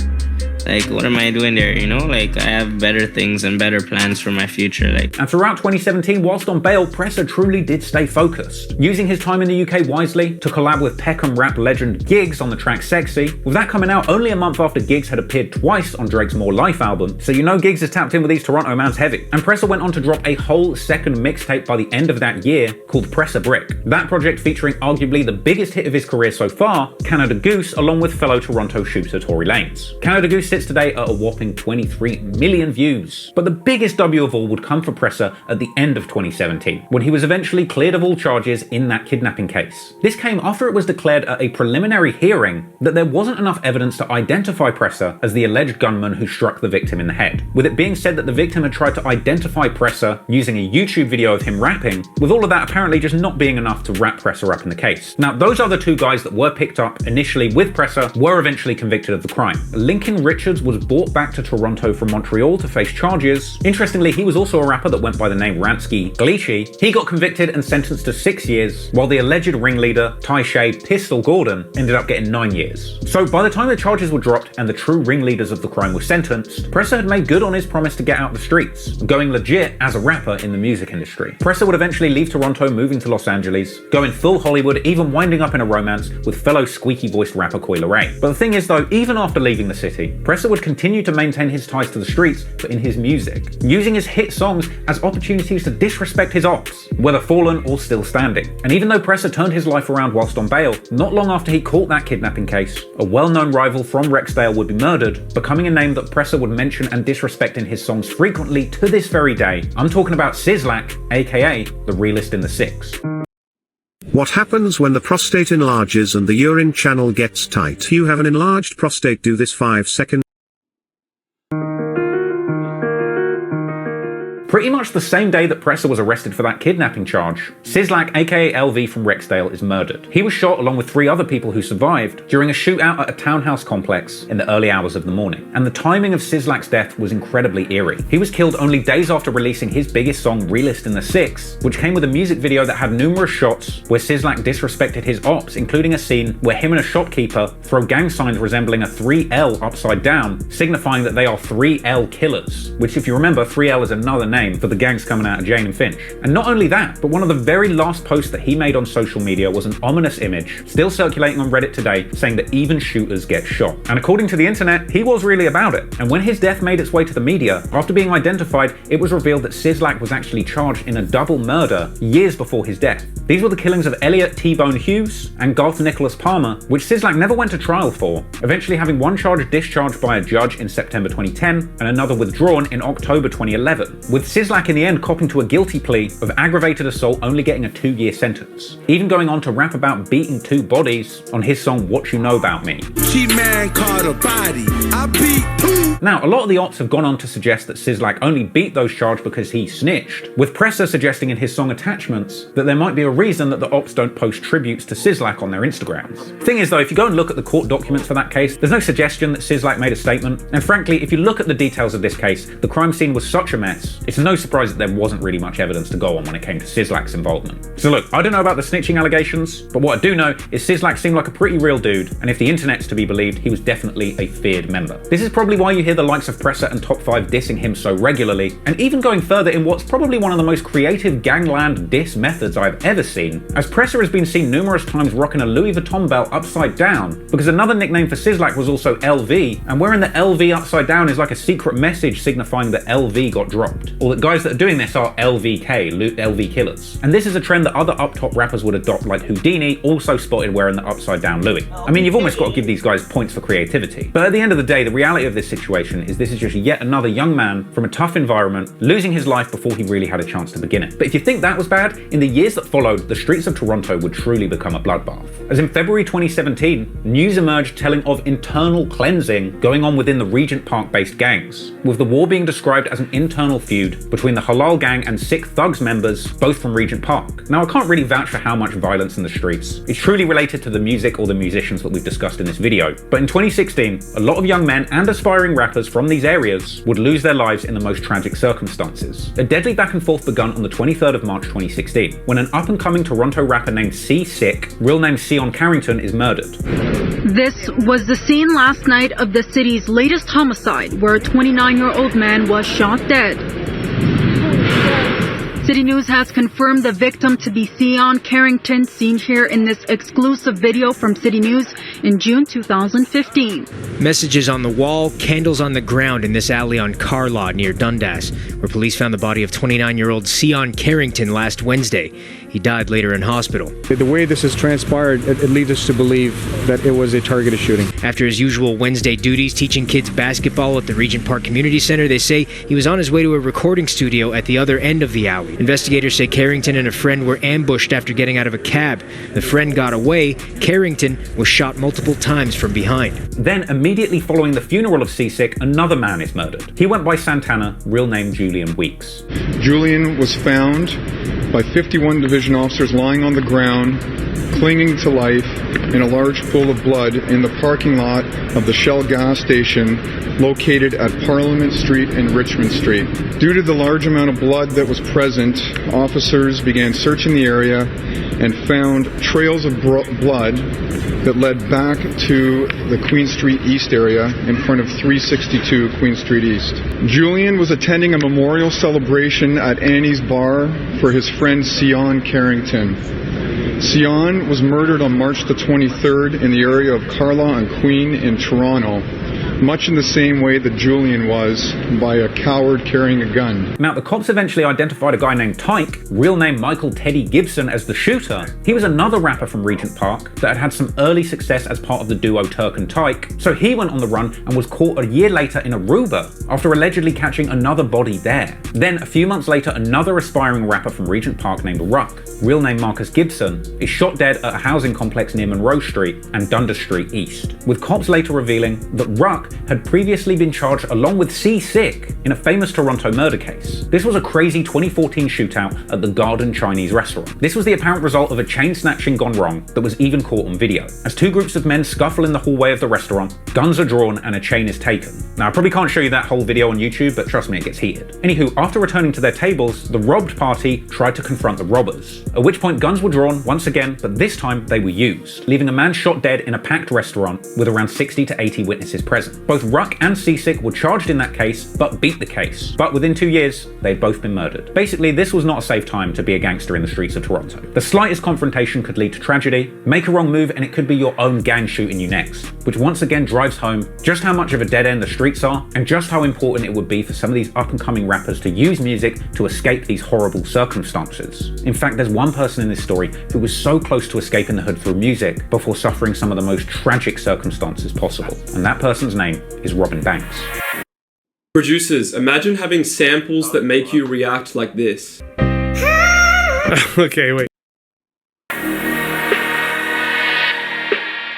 Like, what am I doing there, you know? Like, I have better things and better plans for my future, like. And throughout 2017, whilst on bail, Presser truly did stay focused, using his time in the UK wisely to collab with Peckham rap legend Giggs on the track Sexy, with that coming out only a month after Giggs had appeared twice on Drake's More Life album, so you know Giggs is tapped in with these Toronto mans heavy. And Presser went on to drop a whole second mixtape by the end of that year called Presser Brick. That project featuring arguably the biggest hit of his career so far, Canada Goose, along with fellow Toronto shooter Tory Lanez. Canada Goose sits today at a whopping 23 million views. But the biggest W of all would come for Presser at the end of 2017, when he was eventually cleared of all charges in that kidnapping case. This came after it was declared at a preliminary hearing that there wasn't enough evidence to identify Presser as the alleged gunman who struck the victim in the head, with it being said that the victim had tried to identify Presser using a YouTube video of him rapping, with all of that apparently just not being enough to wrap Presser up in the case. Now, those other two guys that were picked up initially with Presser were eventually convicted of the crime. Lincoln Richards Richards was brought back to Toronto from Montreal to face charges. Interestingly, he was also a rapper that went by the name Ransky Gleachy. He got convicted and sentenced to 6 years, while the alleged ringleader, Ty Shay Pistol Gordon, ended up getting 9 years. So by the time the charges were dropped and the true ringleaders of the crime were sentenced, Presser had made good on his promise to get out the streets, going legit as a rapper in the music industry. Presser would eventually leave Toronto, moving to Los Angeles, going full Hollywood, even winding up in a romance with fellow squeaky-voiced rapper Coi Leray. But the thing is though, even after leaving the city, Presser would continue to maintain his ties to the streets, but in his music, using his hit songs as opportunities to disrespect his ops, whether fallen or still standing. And even though Presser turned his life around whilst on bail, not long after he caught that kidnapping case, a well-known rival from Rexdale would be murdered, becoming a name that Presser would mention and disrespect in his songs frequently to this very day. I'm talking about Sizzlack, aka the realist in the Six. What happens when the prostate enlarges and the urine channel gets tight? You have an enlarged prostate. Do this 5 seconds. Pretty much the same day that Presser was arrested for that kidnapping charge, Sizzlack, aka LV from Rexdale, is murdered. He was shot along with 3 other people who survived during a shootout at a townhouse complex in the early hours of the morning. And the timing of Sizzlack's death was incredibly eerie. He was killed only days after releasing his biggest song, Realist in the Six, which came with a music video that had numerous shots where Sizzlack disrespected his ops, including a scene where him and a shopkeeper throw gang signs resembling a 3L upside down, signifying that they are 3L killers, which if you remember, 3L is another name for the gangs coming out of Jane and Finch. And not only that, but one of the very last posts that he made on social media was an ominous image, still circulating on Reddit today, saying that even shooters get shot. And according to the internet, he was really about it. And when his death made its way to the media, after being identified, it was revealed that Sizzlack was actually charged in a double murder years before his death. These were the killings of Elliot T-Bone Hughes and Garth Nicholas Palmer, which Sizzlack never went to trial for, eventually having one charge discharged by a judge in September 2010 and another withdrawn in October 2011, with Sizzlack in the end copping to a guilty plea of aggravated assault, only getting a 2-year sentence, even going on to rap about beating 2 bodies on his song What You Know About Me. She man caught a body, I beat 2. Now, a lot of the ops have gone on to suggest that Sizzlack only beat those charged because he snitched, with Presser suggesting in his song Attachments that there might be a reason that the ops don't post tributes to Sizzlack on their Instagrams. Thing is though, if you go and look at the court documents for that case, there's no suggestion that Sizzlack made a statement, and frankly, if you look at the details of this case, the crime scene was such a mess, it's no surprise that there wasn't really much evidence to go on when it came to Sizzlack's involvement. So look, I don't know about the snitching allegations, but what I do know is Sizzlack seemed like a pretty real dude, and if the internet's to be believed, he was definitely a feared member. This is probably why you hear the likes of Presser and Top 5 dissing him so regularly, and even going further in what's probably one of the most creative gangland diss methods I've ever seen, as Presser has been seen numerous times rocking a Louis Vuitton belt upside down, because another nickname for Sizzlack was also LV, and wearing the LV upside down is like a secret message signifying that LV got dropped, or that guys that are doing this are LVK, LV killers. And this is a trend that other up-top rappers would adopt, like Houdini, also spotted wearing the upside-down Louis. I mean, you've almost got to give these guys points for creativity. But at the end of the day, the reality of this situation is this is just yet another young man from a tough environment losing his life before he really had a chance to begin it. But if you think that was bad, in the years that followed, the streets of Toronto would truly become a bloodbath. As in February 2017, news emerged telling of internal cleansing going on within the Regent Park-based gangs, with the war being described as an internal feud between the Halal Gang and Sick Thugs members, both from Regent Park. Now, I can't really vouch for how much violence in the streets is truly related to the music or the musicians that we've discussed in this video, but in 2016, a lot of young men and aspiring rappers from these areas would lose their lives in the most tragic circumstances. A deadly back and forth begun on the 23rd of March 2016, when an up-and-coming Toronto rapper named C-Sick, real name Sion Carrington, is murdered. This was the scene last night of the city's latest homicide, where a 29-year-old man was shot dead. City News has confirmed the victim to be Sion Carrington, seen here in this exclusive video from City News in June 2015. Messages on the wall, candles on the ground in this alley on Carlaw near Dundas, where police found the body of 29-year-old Sion Carrington last Wednesday. He died later in hospital. The way this has transpired, it leads us to believe that it was a targeted shooting. After his usual Wednesday duties teaching kids basketball at the Regent Park Community Center, they say he was on his way to a recording studio at the other end of the alley. Investigators say Carrington and a friend were ambushed after getting out of a cab. The friend got away. Carrington was shot multiple times from behind. Then, immediately following the funeral of C-Sick, another man is murdered. He went by Santana, real name Julian Weeks. Julian was found by 51 Division Division officers lying on the ground, clinging to life in a large pool of blood in the parking lot of the Shell gas station located at Parliament Street and Richmond Street. Due to the large amount of blood that was present, officers began searching the area and found trails of blood that led back to the Queen Street East area in front of 362 Queen Street East. Julian was attending a memorial celebration at Annie's Bar for his friend Sion Carrington. Sion was murdered on March the 23rd in the area of Carlaw and Queen in Toronto, much in the same way that Julian was, by a coward carrying a gun. Now, the cops eventually identified a guy named Tyke, real name Michael Teddy Gibson, as the shooter. He was another rapper from Regent Park that had had some early success as part of the duo Turk and Tyke, so he went on the run and was caught a year later in Aruba after allegedly catching another body there. Then, a few months later, another aspiring rapper from Regent Park named Ruck, real name Marcus Gibson, is shot dead at a housing complex near Monroe Street and Dundas Street East, with cops later revealing that Ruck had previously been charged along with C-Sick in a famous Toronto murder case. This was a crazy 2014 shootout at the Garden Chinese restaurant. This was the apparent result of a chain snatching gone wrong that was even caught on video. As two groups of men scuffle in the hallway of the restaurant, guns are drawn and a chain is taken. Now, I probably can't show you that whole video on YouTube, but trust me, it gets heated. Anywho, after returning to their tables, the robbed party tried to confront the robbers, at which point guns were drawn once again, but this time they were used, leaving a man shot dead in a packed restaurant with around 60 to 80 witnesses present. Both Ruck and C-Sick were charged in that case, but beat the case. But within 2 years, they'd both been murdered. Basically, this was not a safe time to be a gangster in the streets of Toronto. The slightest confrontation could lead to tragedy, make a wrong move and it could be your own gang shooting you next, which once again drives home just how much of a dead end the streets are, and just how important it would be for some of these up-and-coming rappers to use music to escape these horrible circumstances. In fact, there's one person in this story who was so close to escaping the hood through music before suffering some of the most tragic circumstances possible, and that person's name is Robin Banks. Producers, imagine having samples that make you react like this. Okay, wait.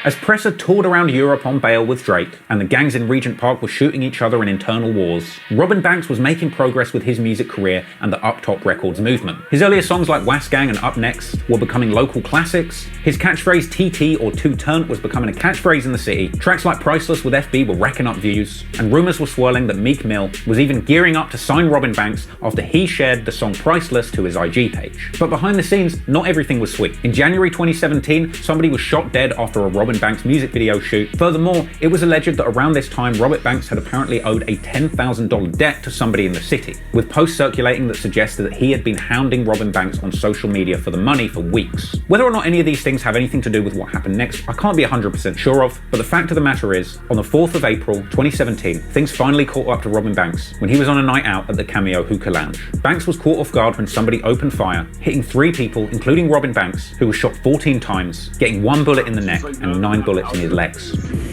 As Presser toured around Europe on bail with Drake, and the gangs in Regent Park were shooting each other in internal wars, Robin Banks was making progress with his music career and the Up Top Records movement. His earlier songs like Was Gang and Up Next were becoming local classics, his catchphrase TT or Two Turnt was becoming a catchphrase in the city, tracks like Priceless with FB were racking up views, and rumours were swirling that Meek Mill was even gearing up to sign Robin Banks after he shared the song Priceless to his IG page. But behind the scenes, not everything was sweet. In January 2017, somebody was shot dead after a Robin Banks music video shoot. Furthermore, it was alleged that around this time, Robin Banks had apparently owed a $10,000 debt to somebody in the city, with posts circulating that suggested that he had been hounding Robin Banks on social media for the money for weeks. Whether or not any of these things have anything to do with what happened next, I can't be 100% sure of, but the fact of the matter is, on the 4th of April 2017, things finally caught up to Robin Banks when he was on a night out at the Cameo Hookah Lounge. Banks was caught off guard when somebody opened fire, hitting 3 people, including Robin Banks, who was shot 14 times, getting 1 bullet in the neck and 9 bullets in his legs.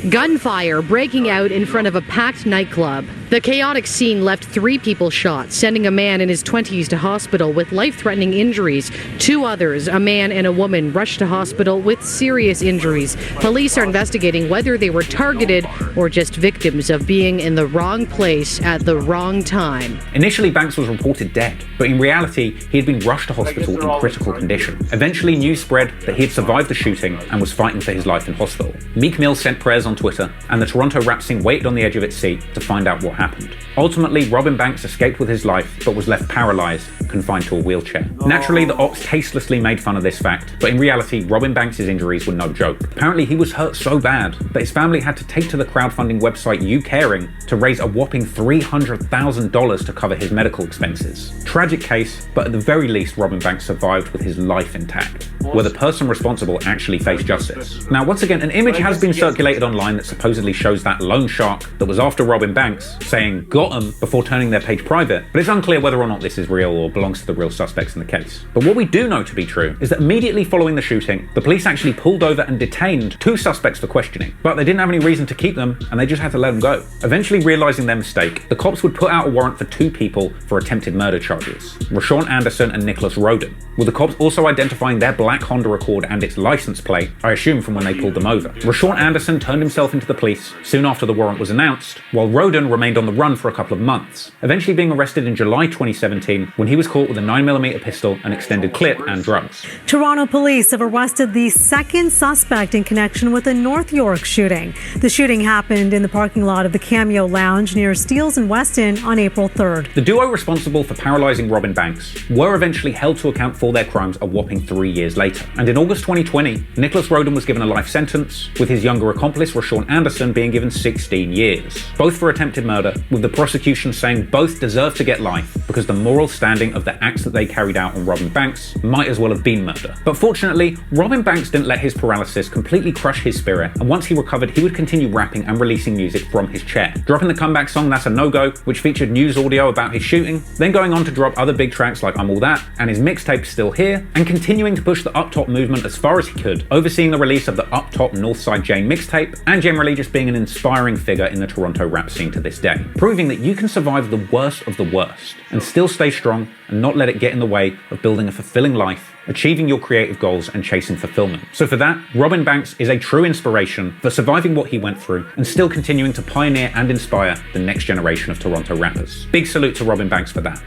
Gunfire breaking out in front of a packed nightclub. The chaotic scene left 3 people shot, sending a man in his 20s to hospital with life-threatening injuries. 2 others, a man and a woman, rushed to hospital with serious injuries. Police are investigating whether they were targeted or just victims of being in the wrong place at the wrong time. Initially, Banks was reported dead, but in reality, he had been rushed to hospital in critical condition. Eventually, news spread that he had survived the shooting and was fighting for his life in hospital. Meek Mill sent prayers on Twitter, and the Toronto rap scene waited on the edge of its seat to find out what happened. Ultimately, Robin Banks escaped with his life, but was left paralyzed, confined to a wheelchair. Naturally, the ops tastelessly made fun of this fact, but in reality, Robin Banks' injuries were no joke. Apparently, he was hurt so bad that his family had to take to the crowdfunding website YouCaring to raise a whopping $300,000 to cover his medical expenses. Tragic case, but at the very least, Robin Banks survived with his life intact, where the person responsible actually faced justice. Now, once again, an image has been circulated online that supposedly shows that loan shark that was after Robin Banks saying "got him" before turning their page private, but it's unclear whether or not this is real or belongs to the real suspects in the case. But what we do know to be true is that immediately following the shooting, the police actually pulled over and detained 2 suspects for questioning, but they didn't have any reason to keep them and they just had to let them go. Eventually realizing their mistake, the cops would put out a warrant for 2 people for attempted murder charges, Rashawn Anderson and Nicholas Roden, with the cops also identifying their black Honda Accord and its license plate, I assume from when they pulled them over. Rashawn Anderson turned himself into the police soon after the warrant was announced, while Roden remained on the run for a couple of months, eventually being arrested in July 2017 when he was caught with a 9mm pistol, an extended clip, and drugs. Toronto police have arrested the second suspect in connection with a North York shooting. The shooting happened in the parking lot of the Cameo Lounge near Steeles and Weston on April 3rd. The duo responsible for paralysing Robin Banks were eventually held to account for their crimes a whopping 3 years later. And in August 2020, Nicholas Roden was given a life sentence, with his younger accomplice Rashawn Anderson being given 16 years, both for attempted murder, with the prosecution saying both deserve to get life because the moral standing of the acts that they carried out on Robin Banks might as well have been murder. But fortunately, Robin Banks didn't let his paralysis completely crush his spirit, and once he recovered, he would continue rapping and releasing music from his chair, dropping the comeback song That's a No-Go, which featured news audio about his shooting, then going on to drop other big tracks like I'm All That and his mixtape Still Here, and continuing to push the Up Top movement as far as he could, overseeing the release of the Up Top Northside Jane mixtape, and generally just being an inspiring figure in the Toronto rap scene to this day, proving that you can survive the worst of the worst and still stay strong and not let it get in the way of building a fulfilling life, achieving your creative goals and chasing fulfillment. So for that, Robin Banks is a true inspiration for surviving what he went through and still continuing to pioneer and inspire the next generation of Toronto rappers. Big salute to Robin Banks for that.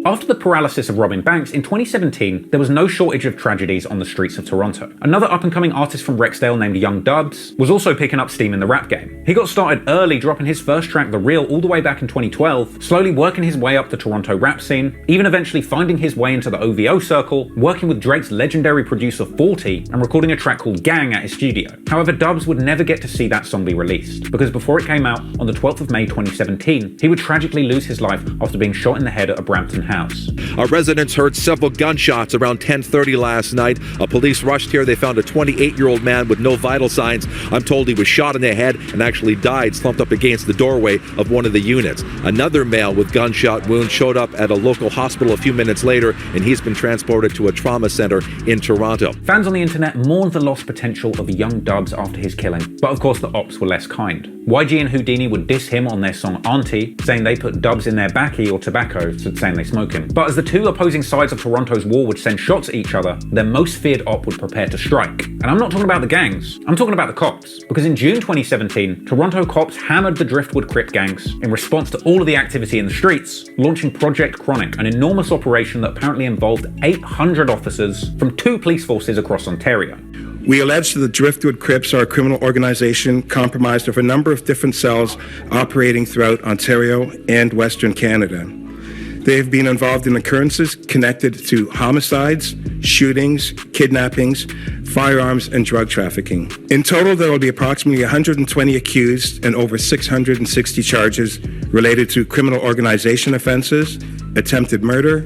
After the paralysis of Robin Banks, in 2017, there was no shortage of tragedies on the streets of Toronto. Another up-and-coming artist from Rexdale named Young Dubs was also picking up steam in the rap game. He got started early, dropping his first track, The Real, all the way back in 2012, slowly working his way up the Toronto rap scene, even eventually finding his way into the OVO circle, working with Drake's legendary producer 40, and recording a track called Gang at his studio. However, Dubs would never get to see that song be released, because before it came out on the 12th of May 2017, he would tragically lose his life after being shot in the head at a Brampton house. Our residents heard several gunshots around 10:30 last night. Police rushed here. They found a 28-year-old man with no vital signs. I'm told he was shot in the head and actually died slumped up against the doorway of one of the units. Another male with gunshot wounds showed up at a local hospital a few minutes later, and he's been transported to a trauma center in Toronto. Fans on the internet mourned the lost potential of Young Dubs after his killing, but of course the ops were less kind. YG and Houdini would diss him on their song Auntie, saying they put Dubs in their backy or tobacco, so saying they smoke him. But as the two opposing sides of Toronto's war would send shots at each other, their most feared op would prepare to strike. And I'm not talking about the gangs, I'm talking about the cops. Because in June 2017, Toronto cops hammered the Driftwood Crip gangs in response to all of the activity in the streets, launching Project Chronic, an enormous operation that apparently involved 800 officers from 2 police forces across Ontario. We allege that the Driftwood Crips are a criminal organization comprised of a number of different cells operating throughout Ontario and Western Canada. They have been involved in occurrences connected to homicides, shootings, kidnappings, firearms, and drug trafficking. In total, there will be approximately 120 accused and over 660 charges related to criminal organization offenses, attempted murder,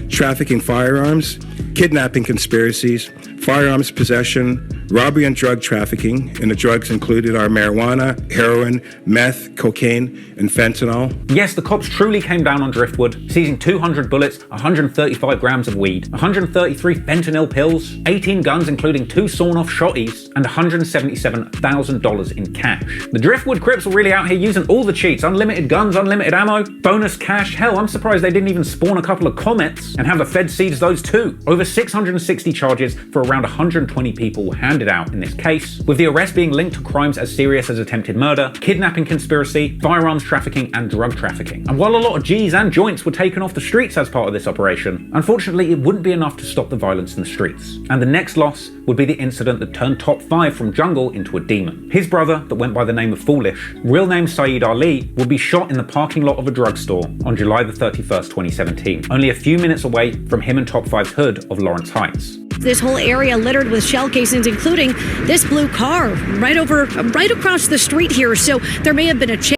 trafficking firearms, kidnapping conspiracies, firearms possession, robbery and drug trafficking, and the drugs included are marijuana, heroin, meth, cocaine, and fentanyl. Yes, the cops truly came down on Driftwood, seizing 200 bullets, 135 grams of weed, 133 fentanyl pills, 18 guns including 2 sawn-off shotties, and $177,000 in cash. The Driftwood Crips were really out here using all the cheats: unlimited guns, unlimited ammo, bonus cash. Hell, I'm surprised they didn't even spawn a couple of comets and have the Fed seize those too. Over 660 charges for around 120 people were handed out in this case, with the arrest being linked to crimes as serious as attempted murder, kidnapping conspiracy, firearms trafficking, and drug trafficking. And while a lot of G's and joints were taken off the streets as part of this operation, unfortunately it wouldn't be enough to stop the violence in the streets. And the next loss would be the incident that turned Top 5 from jungle into a demon. His brother, that went by the name of Foolish, real name Saeed Ali, would be shot in the parking lot of a drugstore on July the 31st, 2017, only a few minutes away from him and Top 5's hood of Lawrence Heights. This whole area littered with shell casings, including this blue car right across the street here. So there may have been a chance.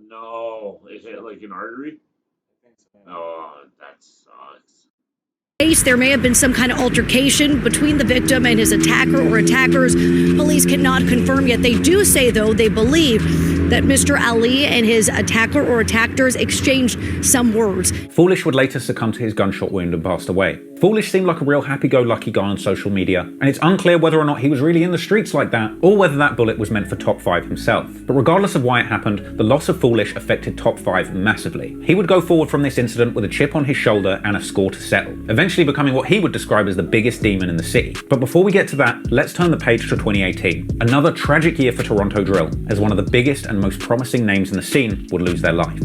No, is it like an artery? Oh, that sucks. There may have been some kind of altercation between the victim and his attacker or attackers. Police cannot confirm yet. They do say, though, they believe that Mr. Ali and his attacker or attackers exchanged some words. Foolish would later succumb to his gunshot wound and passed away. Foolish seemed like a real happy-go-lucky guy on social media, and it's unclear whether or not he was really in the streets like that, or whether that bullet was meant for Top 5 himself. But regardless of why it happened, the loss of Foolish affected Top 5 massively. He would go forward from this incident with a chip on his shoulder and a score to settle, eventually becoming what he would describe as the biggest demon in the city. But before we get to that, let's turn the page to 2018. Another tragic year for Toronto drill, as one of the biggest and most promising names in the scene would lose their life.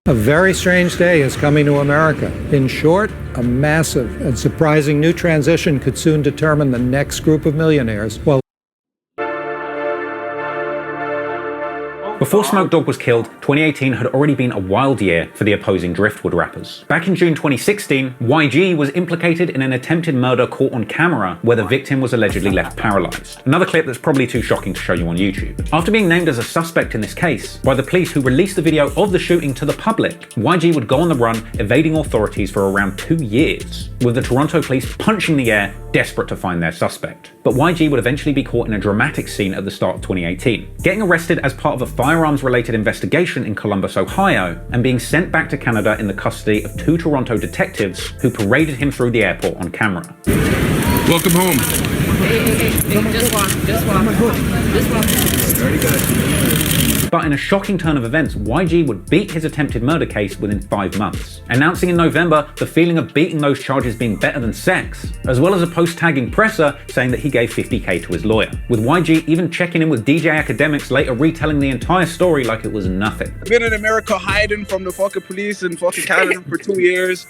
A very strange day is coming to America. In short, a massive and surprising new transition could soon determine the next group of millionaires. Well, before Smoke Dawg was killed, 2018 had already been a wild year for the opposing Driftwood rappers. Back in June 2016, YG was implicated in an attempted murder caught on camera where the victim was allegedly left paralyzed. Another clip that's probably too shocking to show you on YouTube. After being named as a suspect in this case by the police who released the video of the shooting to the public, YG would go on the run, evading authorities for around 2 years, with the Toronto police punching the air, desperate to find their suspect. But YG would eventually be caught in a dramatic scene at the start of 2018, getting arrested as part of a firearms-related investigation in Columbus, Ohio, and being sent back to Canada in the custody of 2 Toronto detectives who paraded him through the airport on camera. Welcome home. Hey, just walk. Very good. But in a shocking turn of events, YG would beat his attempted murder case within 5 months, announcing in November the feeling of beating those charges being better than sex, as well as a post tagging Presser saying that he gave $50K to his lawyer, with YG even checking in with DJ Academics, later retelling the entire story like it was nothing. I've been in America hiding from the fucking police in fucking Canada for 2 years.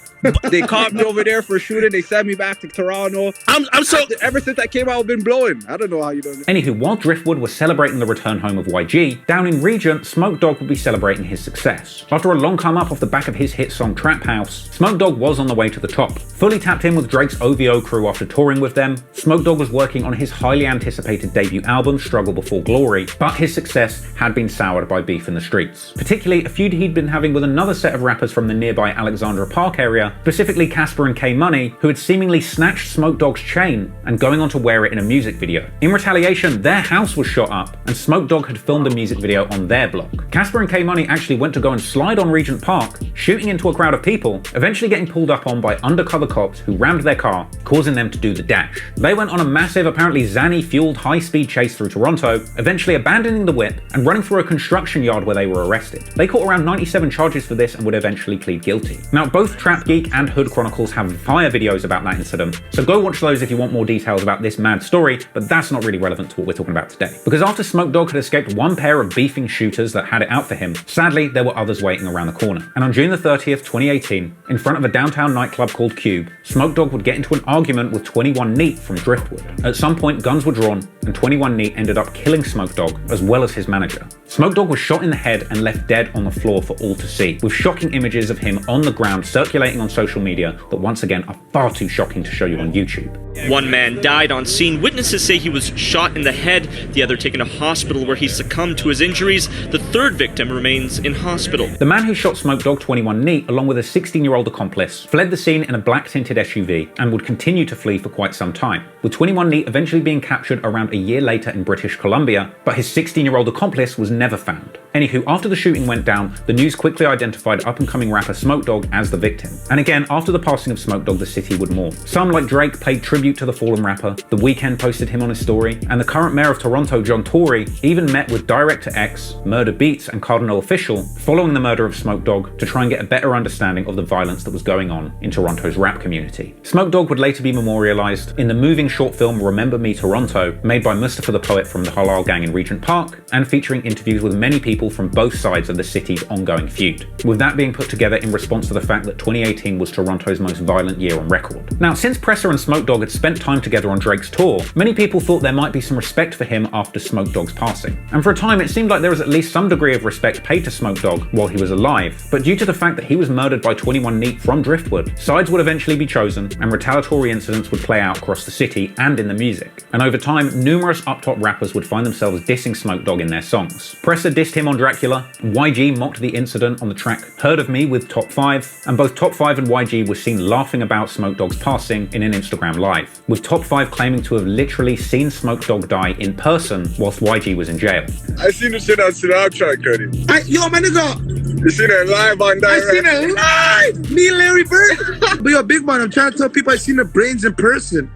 They caught me over there for a shooting. They sent me back to Toronto. I'm so ever since I came out, I've been blowing. I don't know how you do it. Anywho, while Driftwood was celebrating the return home of YG, down in Regent, Smoke Dawg would be celebrating his success. After a long come up off the back of his hit song Trap House, Smoke Dawg was on the way to the top. Fully tapped in with Drake's OVO crew after touring with them, Smoke Dawg was working on his highly anticipated debut album Struggle Before Glory, but his success had been soured by beef in the streets. Particularly a feud he'd been having with another set of rappers from the nearby Alexandra Park area, specifically Casper and K Money, who had seemingly snatched Smoke Dawg's chain and going on to wear it in a music video. In retaliation, their house was shot up and Smoke Dawg had filmed a music video on their block. Casper and K Money actually went to go and slide on Regent Park, shooting into a crowd of people, eventually getting pulled up on by undercover cops who rammed their car, causing them to do the dash. They went on a massive, apparently Zanny-fueled high-speed chase through Toronto, eventually abandoning the whip and running through a construction yard where they were arrested. They caught around 97 charges for this and would eventually plead guilty. Now, both Trap Geek and Hood Chronicles have fire videos about that incident, so go watch those if you want more details about this mad story, but that's not really relevant to what we're talking about today. Because after Smoke Dawg had escaped one pair of beefing shooters that had it out for him, sadly there were others waiting around the corner. And on June the 30th, 2018, in front of a downtown nightclub called Cube, Smoke Dawg would get into an argument with 21 Neat from Driftwood. At some point, guns were drawn, and 21 Neat ended up killing Smoke Dawg, as well as his manager. Smoke Dawg was shot in the head and left dead on the floor for all to see, with shocking images of him on the ground circulating on social media that once again are far too shocking to show you on YouTube. One man died on scene. Witnesses say he was shot in the head, the other taken to hospital where he succumbed to his injuries. The third victim remains in hospital. The man who shot Smoke Dawg, 21 Neat, along with a 16-year-old accomplice, fled the scene in a black tinted SUV and would continue to flee for quite some time, with 21 Neat eventually being captured around a year later in British Columbia, but his 16-year-old accomplice was never found. Anywho, after the shooting went down, the news quickly identified up-and-coming rapper Smoke Dawg as the victim. And again, after the passing of Smoke Dawg, the city would mourn. Some, like Drake, paid tribute to the fallen rapper, The Weeknd posted him on his story, and the current mayor of Toronto, John Tory, even met with Director X, Murder Beats, and Cardinal Official following the murder of Smoke Dawg to try and get a better understanding of the violence that was going on in Toronto's rap community. Smoke Dawg would later be memorialized in the moving short film Remember Me Toronto, made by Mustafa the Poet from the Halal Gang in Regent Park, and featuring interviews with many people from both sides of the city's ongoing feud, with that being put together in response to the fact that 2018 was Toronto's most violent year on record. Now, since Presser and Smoke Dawg had spent time together on Drake's tour, many people thought there might be some respect for him after Smoke Dawg's passing. And for a time, it seemed like there was at least some degree of respect paid to Smoke Dawg while he was alive, but due to the fact that he was murdered by 21 Neat from Driftwood, sides would eventually be chosen and retaliatory incidents would play out across the city and in the music. And over time, numerous up-top rappers would find themselves dissing Smoke Dawg in their songs. Presser dissed him Shame on Dracula, YG mocked the incident on the track Heard of Me with Top 5, and both Top 5 and YG were seen laughing about Smoke Dogg's passing in an Instagram live, with Top 5 claiming to have literally seen Smoke Dogg die in person whilst YG was in jail. I seen the shit on Snapchat, Cuddy. Yo, my nigga! You seen it live on direct? I seen it live! Me and Larry Bird! But yo, big man, I'm trying to tell people I seen the brains in person.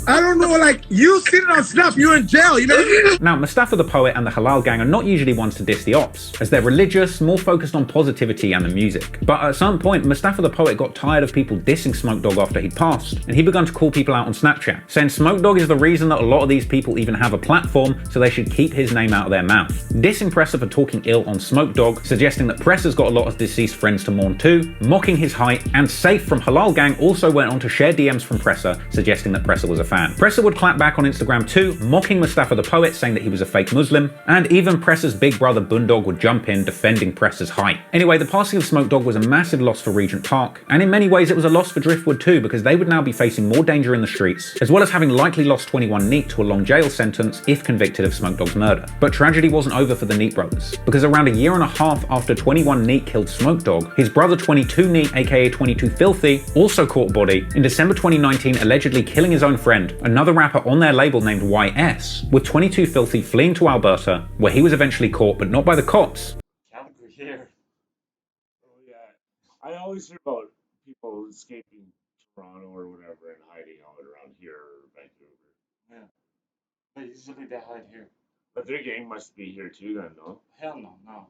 I don't know, like, you seen it on Snap, you're in jail, you know? Now, Mustafa the Poet and the Halal Gang are not usually ones to diss the ops, as they're religious, more focused on positivity and the music. But at some point, Mustafa the Poet got tired of people dissing Smoke Dogg after he'd passed, and he began to call people out on Snapchat, saying Smoke Dogg is the reason that a lot of these people even have a platform, so they should keep his name out of their mouth. Dissing Pressa for talking ill on Smoke Dogg, suggesting that Pressa's got a lot of deceased friends to mourn too, mocking his height, and Safe from Halal Gang also went on to share DMs from Pressa, suggesting that Pressa was a fan. Pressa would clap back on Instagram too, mocking Mustafa the Poet, saying that he was a fake Muslim, and even Pressa's big brother Boondog would jump in defending Pressa's height. Anyway, the passing of Smoke Dogg was a massive loss for Regent Park, and in many ways it was a loss for Driftwood too, because they would now be facing more danger in the streets, as well as having likely lost 21 Neat to a long jail sentence if convicted of Smoke Dogg's murder. But tragedy wasn't over for the Neat brothers, because around a year and a half after 21 Neat killed Smoke Dogg, his brother 22 Neat, aka 22 Filthy, also caught body in December 2019, allegedly killing his own friend, another rapper on their label named YS, with 22 Filthy fleeing to Alberta, where he was eventually caught, but not by the cops. Calgary here. Oh yeah. I always hear about people escaping Toronto or whatever and hiding out around here or Vancouver. Yeah. But usually they hide here. But their gang must be here too then, no? Hell no, no.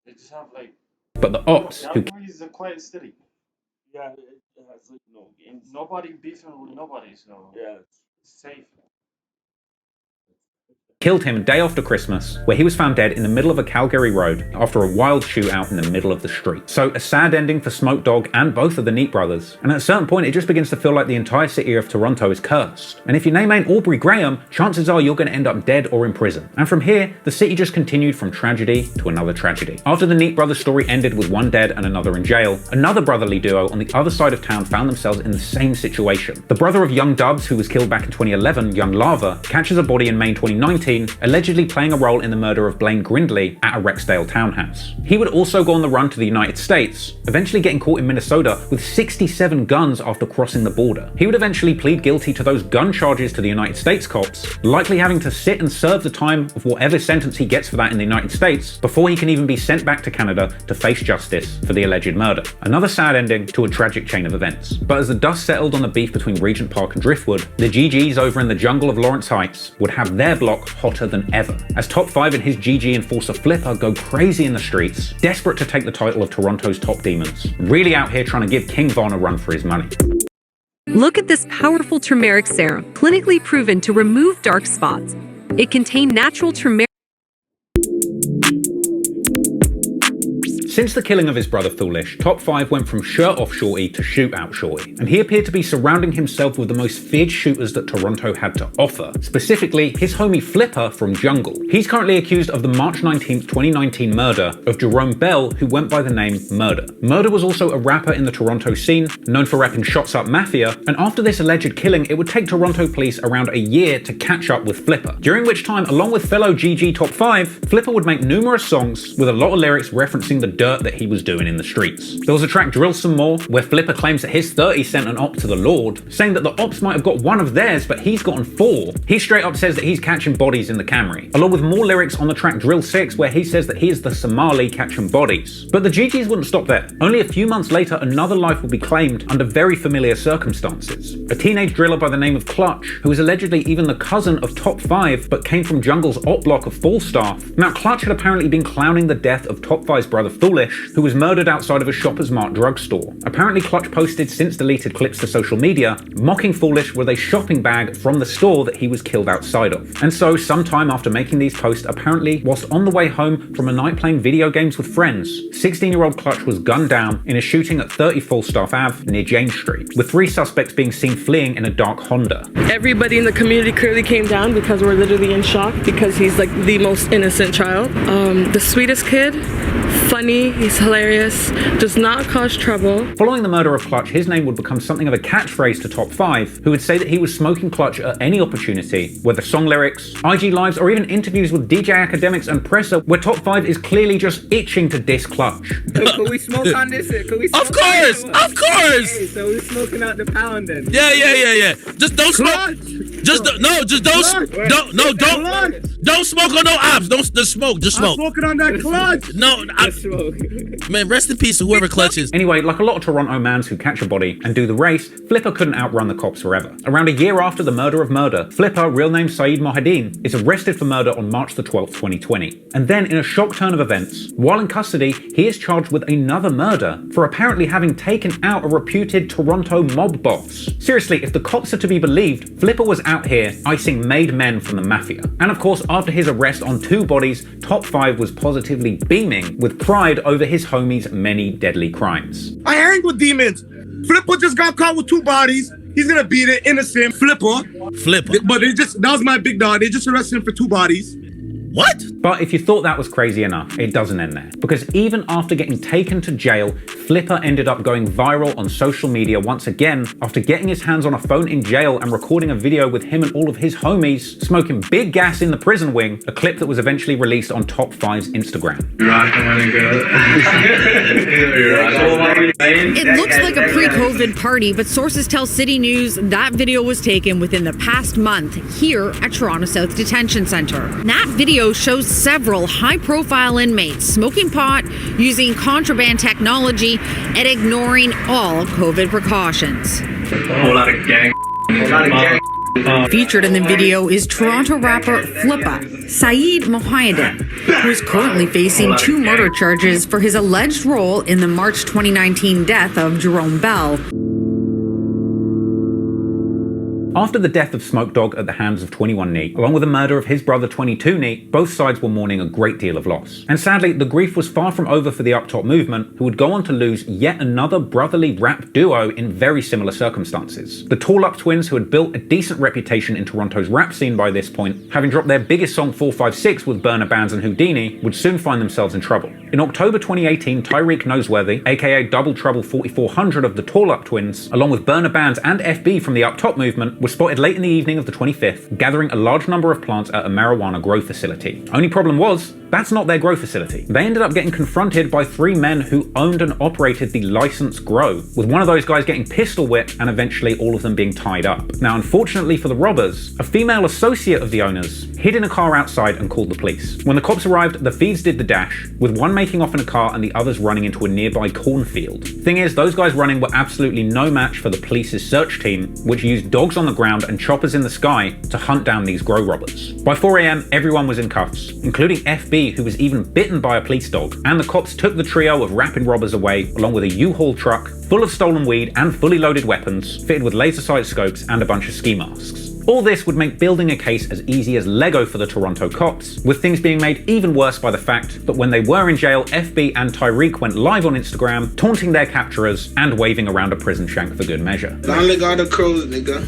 They just have like... But the ops who... Calgary is a quiet city. Yeah, it has like no gangs. Nobody beefing with nobody, so... Yeah, it's safe. Killed him day after Christmas, where he was found dead in the middle of a Calgary road after a wild shootout in the middle of the street. So a sad ending for Smoke Dogg and both of the Neat brothers, and at a certain point it just begins to feel like the entire city of Toronto is cursed. And if your name ain't Aubrey Graham, chances are you're going to end up dead or in prison. And from here, the city just continued from tragedy to another tragedy. After the Neat brothers story ended with one dead and another in jail, another brotherly duo on the other side of town found themselves in the same situation. The brother of Young Dubs, who was killed back in 2011, Young Lava, catches a body in May 2019, allegedly playing a role in the murder of Blaine Grindley at a Rexdale townhouse. He would also go on the run to the United States, eventually getting caught in Minnesota with 67 guns after crossing the border. He would eventually plead guilty to those gun charges to the United States cops, likely having to sit and serve the time of whatever sentence he gets for that in the United States before he can even be sent back to Canada to face justice for the alleged murder. Another sad ending to a tragic chain of events. But as the dust settled on the beef between Regent Park and Driftwood, the GGs over in the jungle of Lawrence Heights would have their block hotter than ever, as Top 5 and his GG enforcer Flipper go crazy in the streets, desperate to take the title of Toronto's top demons, really out here trying to give King Von a run for his money. Look at this powerful turmeric serum, clinically proven to remove dark spots. It contains natural turmeric. Since the killing of his brother Foolish, Top 5 went from shirt off shorty to shoot out shorty, and he appeared to be surrounding himself with the most feared shooters that Toronto had to offer, specifically his homie Flipper from Jungle. He's currently accused of the March 19th, 2019 murder of Jerome Bell, who went by the name Murder. Murder was also a rapper in the Toronto scene, known for rapping Shots Up Mafia, and after this alleged killing, it would take Toronto police around a year to catch up with Flipper, during which time, along with fellow GG Top 5, Flipper would make numerous songs with a lot of lyrics referencing the dirt that he was doing in the streets. There was a track Drill Some More, where Flipper claims that his 30 sent an op to the Lord, saying that the ops might have got one of theirs, but he's gotten 4. He straight up says that he's catching bodies in the Camry, along with more lyrics on the track Drill 6, where he says that he is the Somali catching bodies. But the GGs wouldn't stop there. Only a few months later, another life would be claimed under very familiar circumstances. A teenage driller by the name of Clutch, who was allegedly even the cousin of Top 5, but came from Jungle's op block of Falstaff. Now, Clutch had apparently been clowning the death of Top 5's brother Foolish, who was murdered outside of a Shoppers Mart drugstore. Apparently Clutch posted since deleted clips to social media, mocking Foolish with a shopping bag from the store that he was killed outside of. And so, sometime after making these posts, apparently, whilst on the way home from a night playing video games with friends, 16-year-old Clutch was gunned down in a shooting at 30 Falstaff Ave near James Street, with 3 suspects being seen fleeing in a dark Honda. Everybody in the community clearly came down because we're literally in shock because he's like the most innocent child. The sweetest kid, funny, he's hilarious, does not cause trouble. Following the murder of Clutch, his name would become something of a catchphrase to Top 5, who would say that he was smoking Clutch at any opportunity, whether song lyrics, IG lives, or even interviews with DJ Academics and Presser, where Top 5 is clearly just itching to diss Clutch. Can we smoke on this? Of course! Hey, so we're smoking out the pound then. Yeah. Just don't smoke. Don't smoke on no ops. Don't just smoke. Just smoke. I'm smoking on that Clutch. No, man, rest in peace to whoever clutches. Anyway, like a lot of Toronto mans who catch a body and do the race, Flipper couldn't outrun the cops forever. Around a year after the murder of Murder, Flipper, real name Saeed Mohideen, is arrested for murder on March the 12th, 2020. And then, in a shock turn of events, while in custody, he is charged with another murder for apparently having taken out a reputed Toronto mob boss. Seriously, if the cops are to be believed, Flipper was out here icing made men from the mafia. And of course, after his arrest on 2 bodies, Top 5 was positively beaming with pride over his homie's many deadly crimes. I hang with demons. Flipper just got caught with 2 bodies. He's gonna beat it, innocent. Flipper. But that was my big dog. They just arrested him for 2 bodies. What? But if you thought that was crazy enough, it doesn't end there. Because even after getting taken to jail, Flipper ended up going viral on social media once again after getting his hands on a phone in jail and recording a video with him and all of his homies smoking big gas in the prison wing, a clip that was eventually released on Top 5's Instagram. It looks like a pre-COVID party, but sources tell City News that video was taken within the past month here at Toronto South Detention Centre. That video shows several high-profile inmates smoking pot, using contraband technology, and ignoring all COVID precautions. A whole lot of gang. Featured in the video is Toronto rapper Flipper, Saeed Mohideen, who is currently facing 2 murder charges for his alleged role in the March 2019 death of Jerome Bell. After the death of Smoke Dog at the hands of 21 Neat, along with the murder of his brother 22 Neat, both sides were mourning a great deal of loss. And sadly, the grief was far from over for the Up Top movement, who would go on to lose yet another brotherly rap duo in very similar circumstances. The Tall Up Twins, who had built a decent reputation in Toronto's rap scene by this point, having dropped their biggest song 456 with Burna Bands and Houdini, would soon find themselves in trouble. In October 2018, Tyreek Noseworthy, aka Double Trouble 4400 of the Tall Up Twins, along with Burna Bands and FB from the Up Top movement, was spotted late in the evening of the 25th, gathering a large number of plants at a marijuana grow facility. Only problem was, that's not their grow facility. They ended up getting confronted by 3 men who owned and operated the licensed grow, with one of those guys getting pistol whipped and eventually all of them being tied up. Now, unfortunately for the robbers, a female associate of the owners hid in a car outside and called the police. When the cops arrived, the thieves did the dash, with one making off in a car and the others running into a nearby cornfield. Thing is, those guys running were absolutely no match for the police's search team, which used dogs on the ground and choppers in the sky to hunt down these grow robbers. By 4 AM, everyone was in cuffs, including FB, who was even bitten by a police dog, and the cops took the trio of rapping robbers away, along with a U-Haul truck full of stolen weed and fully loaded weapons, fitted with laser sight scopes and a bunch of ski masks. All this would make building a case as easy as Lego for the Toronto cops, with things being made even worse by the fact that when they were in jail, FB and Tyreek went live on Instagram, taunting their capturers and waving around a prison shank for good measure. Long got the crows, nigga.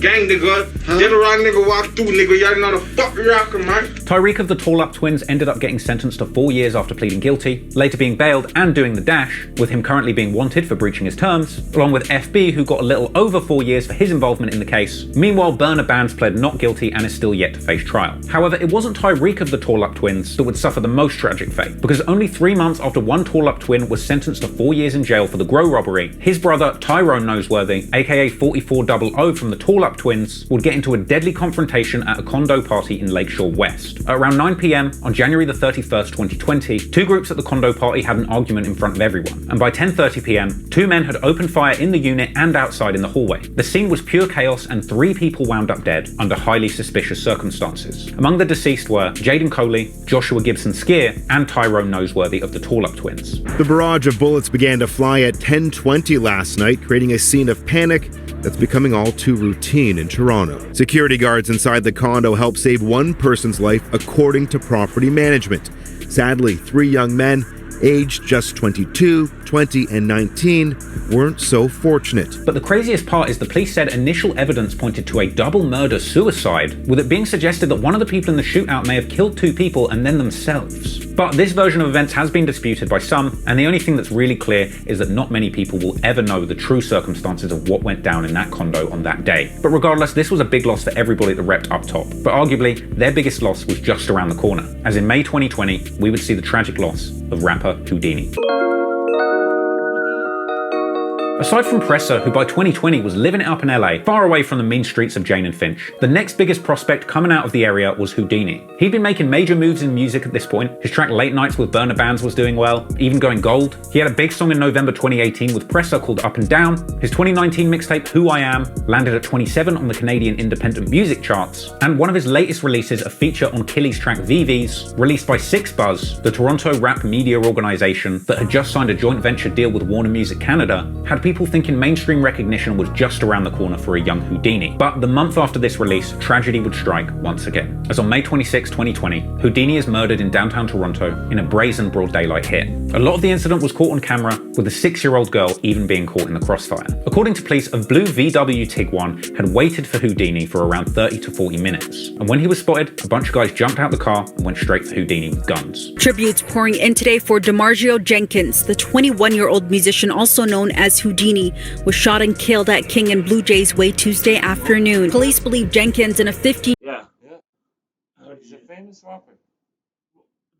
Gang nigga, get around nigga, walk through nigga, y'all know the fuck rocker, man. Tyreek of the Tall Up Twins ended up getting sentenced to 4 years after pleading guilty, later being bailed and doing the dash, with him currently being wanted for breaching his terms, along with FB, who got a little over 4 years for his involvement in the case. Meanwhile, Burna Bands pled not guilty and is still yet to face trial. However, it wasn't Tyreek of the Tall Up Twins that would suffer the most tragic fate, because only 3 months after one Tall Up Twin was sentenced to 4 years in jail for the grow robbery, his brother Tyrone Noseworthy, aka 4400 from the Tall Up Twins, would get into a deadly confrontation at a condo party in Lakeshore West. At around 9 PM on January the 31st, 2020, 2 groups at the condo party had an argument in front of everyone, and by 10:30 PM, 2 men had opened fire in the unit and outside in the hallway. The scene was pure chaos and 3 people wound up dead under highly suspicious circumstances. Among the deceased were Jaden Coley, Joshua Gibson Skier, and Tyrone Noseworthy of the Tall Up Twins. The barrage of bullets began to fly at 10:20 last night, creating a scene of panic that's becoming all too routine in Toronto. Security guards inside the condo helped save one person's life according to property management. Sadly, 3 young men, aged just 22, 20, and 19, weren't so fortunate. But the craziest part is the police said initial evidence pointed to a double murder-suicide, with it being suggested that one of the people in the shootout may have killed two people and then themselves. But this version of events has been disputed by some, and the only thing that's really clear is that not many people will ever know the true circumstances of what went down in that condo on that day. But regardless, this was a big loss for everybody that repped Up Top. But arguably, their biggest loss was just around the corner, as in May 2020, we would see the tragic loss of rapper Houdini. Aside from Pressa, who by 2020 was living it up in LA, far away from the mean streets of Jane and Finch, the next biggest prospect coming out of the area was Houdini. He'd been making major moves in music at this point. His track Late Nights with Burna Bands was doing well, even going gold. He had a big song in November 2018 with Pressa called Up and Down. His 2019 mixtape Who I Am landed at 27 on the Canadian independent music charts, and one of his latest releases, a feature on Killy's track VVs, released by 6ixBuzz, the Toronto rap media organisation that had just signed a joint venture deal with Warner Music Canada, had people thinking mainstream recognition was just around the corner for a young Houdini. But the month after this release, tragedy would strike once again, as on May 26, 2020, Houdini is murdered in downtown Toronto in a brazen broad daylight hit. A lot of the incident was caught on camera, with a 6-year-old girl even being caught in the crossfire. According to police, a blue VW Tiguan had waited for Houdini for around 30 to 40 minutes, and when he was spotted, a bunch of guys jumped out the car and went straight for Houdini with guns. Tributes pouring in today for DeMargio Jenkins, the 21-year-old musician also known as Houdini, was shot and killed at King and Blue Jays Way Tuesday afternoon. Police believe Jenkins and a 15... Yeah. He's a famous rapper.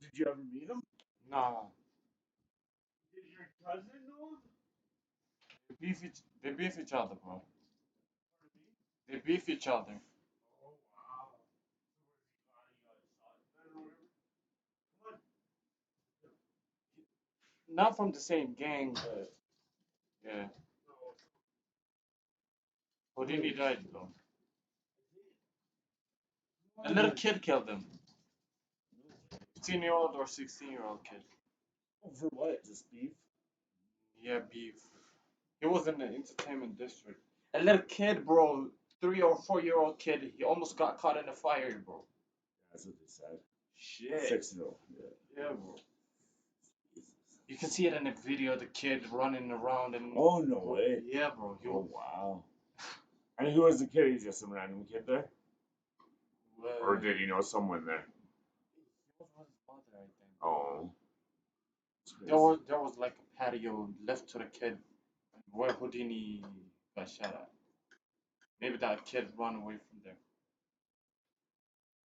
Did you ever meet him? Nah. Did your cousin know him? They beef each other, bro. They beef each other. Oh, wow. Not from the same gang, but yeah. Houdini died though. A little kid killed him. 15-year-old or 16-year-old kid. For what? Just beef? Yeah, beef. He was in the entertainment district. A little kid, bro. 3 or 4-year-old kid. He almost got caught in a fire, bro. That's what they said. Shit. 6-year-old. Yeah, bro. You can see it in the video. The kid running around and. Oh no way. Yeah, bro. Oh wow. And who was the kid? He's just some random kid there? Well, or did he know someone there? Oh. There was like a patio left to the kid where Houdini got shot at. Maybe that kid ran away from there.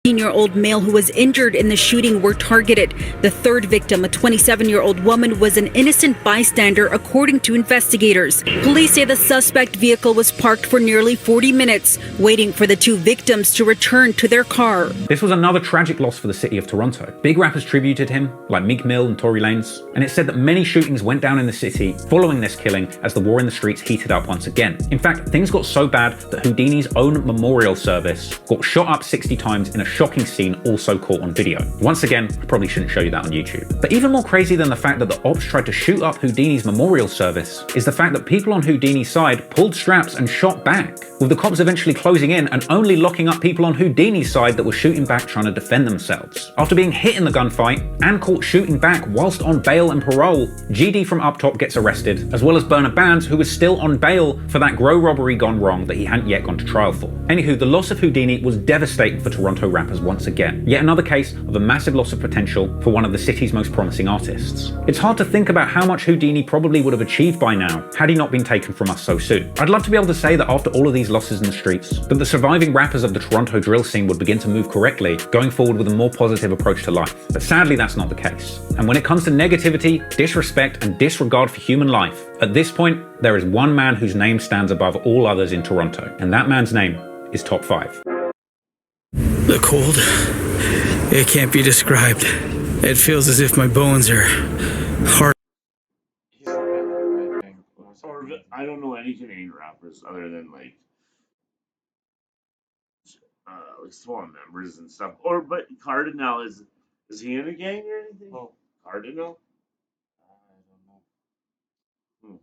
15-year-old male who was injured in the shooting were targeted. The third victim, a 27-year-old woman, was an innocent bystander, according to investigators. Police say the suspect vehicle was parked for nearly 40 minutes, waiting for the two victims to return to their car. This was another tragic loss for the city of Toronto. Big rappers tributed him, like Meek Mill and Tory Lanez, and it's said that many shootings went down in the city following this killing as the war in the streets heated up once again. In fact, things got so bad that Houdini's own memorial service got shot up 60 times in a shocking scene also caught on video. Once again, I probably shouldn't show you that on YouTube. But even more crazy than the fact that the ops tried to shoot up Houdini's memorial service is the fact that people on Houdini's side pulled straps and shot back, with the cops eventually closing in and only locking up people on Houdini's side that were shooting back trying to defend themselves. After being hit in the gunfight and caught shooting back whilst on bail and parole, GD from Up Top gets arrested, as well as Burna Bands, who was still on bail for that Grow robbery gone wrong that he hadn't yet gone to trial for. Anywho, the loss of Houdini was devastating for Toronto rappers once again. Yet another case of a massive loss of potential for one of the city's most promising artists. It's hard to think about how much Houdini probably would have achieved by now had he not been taken from us so soon. I'd love to be able to say that after all of these losses in the streets, that the surviving rappers of the Toronto drill scene would begin to move correctly, going forward with a more positive approach to life. But sadly, that's not the case. And when it comes to negativity, disrespect, and disregard for human life, at this point, there is one man whose name stands above all others in Toronto, and that man's name is Top 5. The cold, it can't be described. It feels as if my bones are hard. I don't know any Canadian rappers other than like Swan members and stuff. But Cardinal is he in a gang or anything? Oh, Cardinal? I don't know.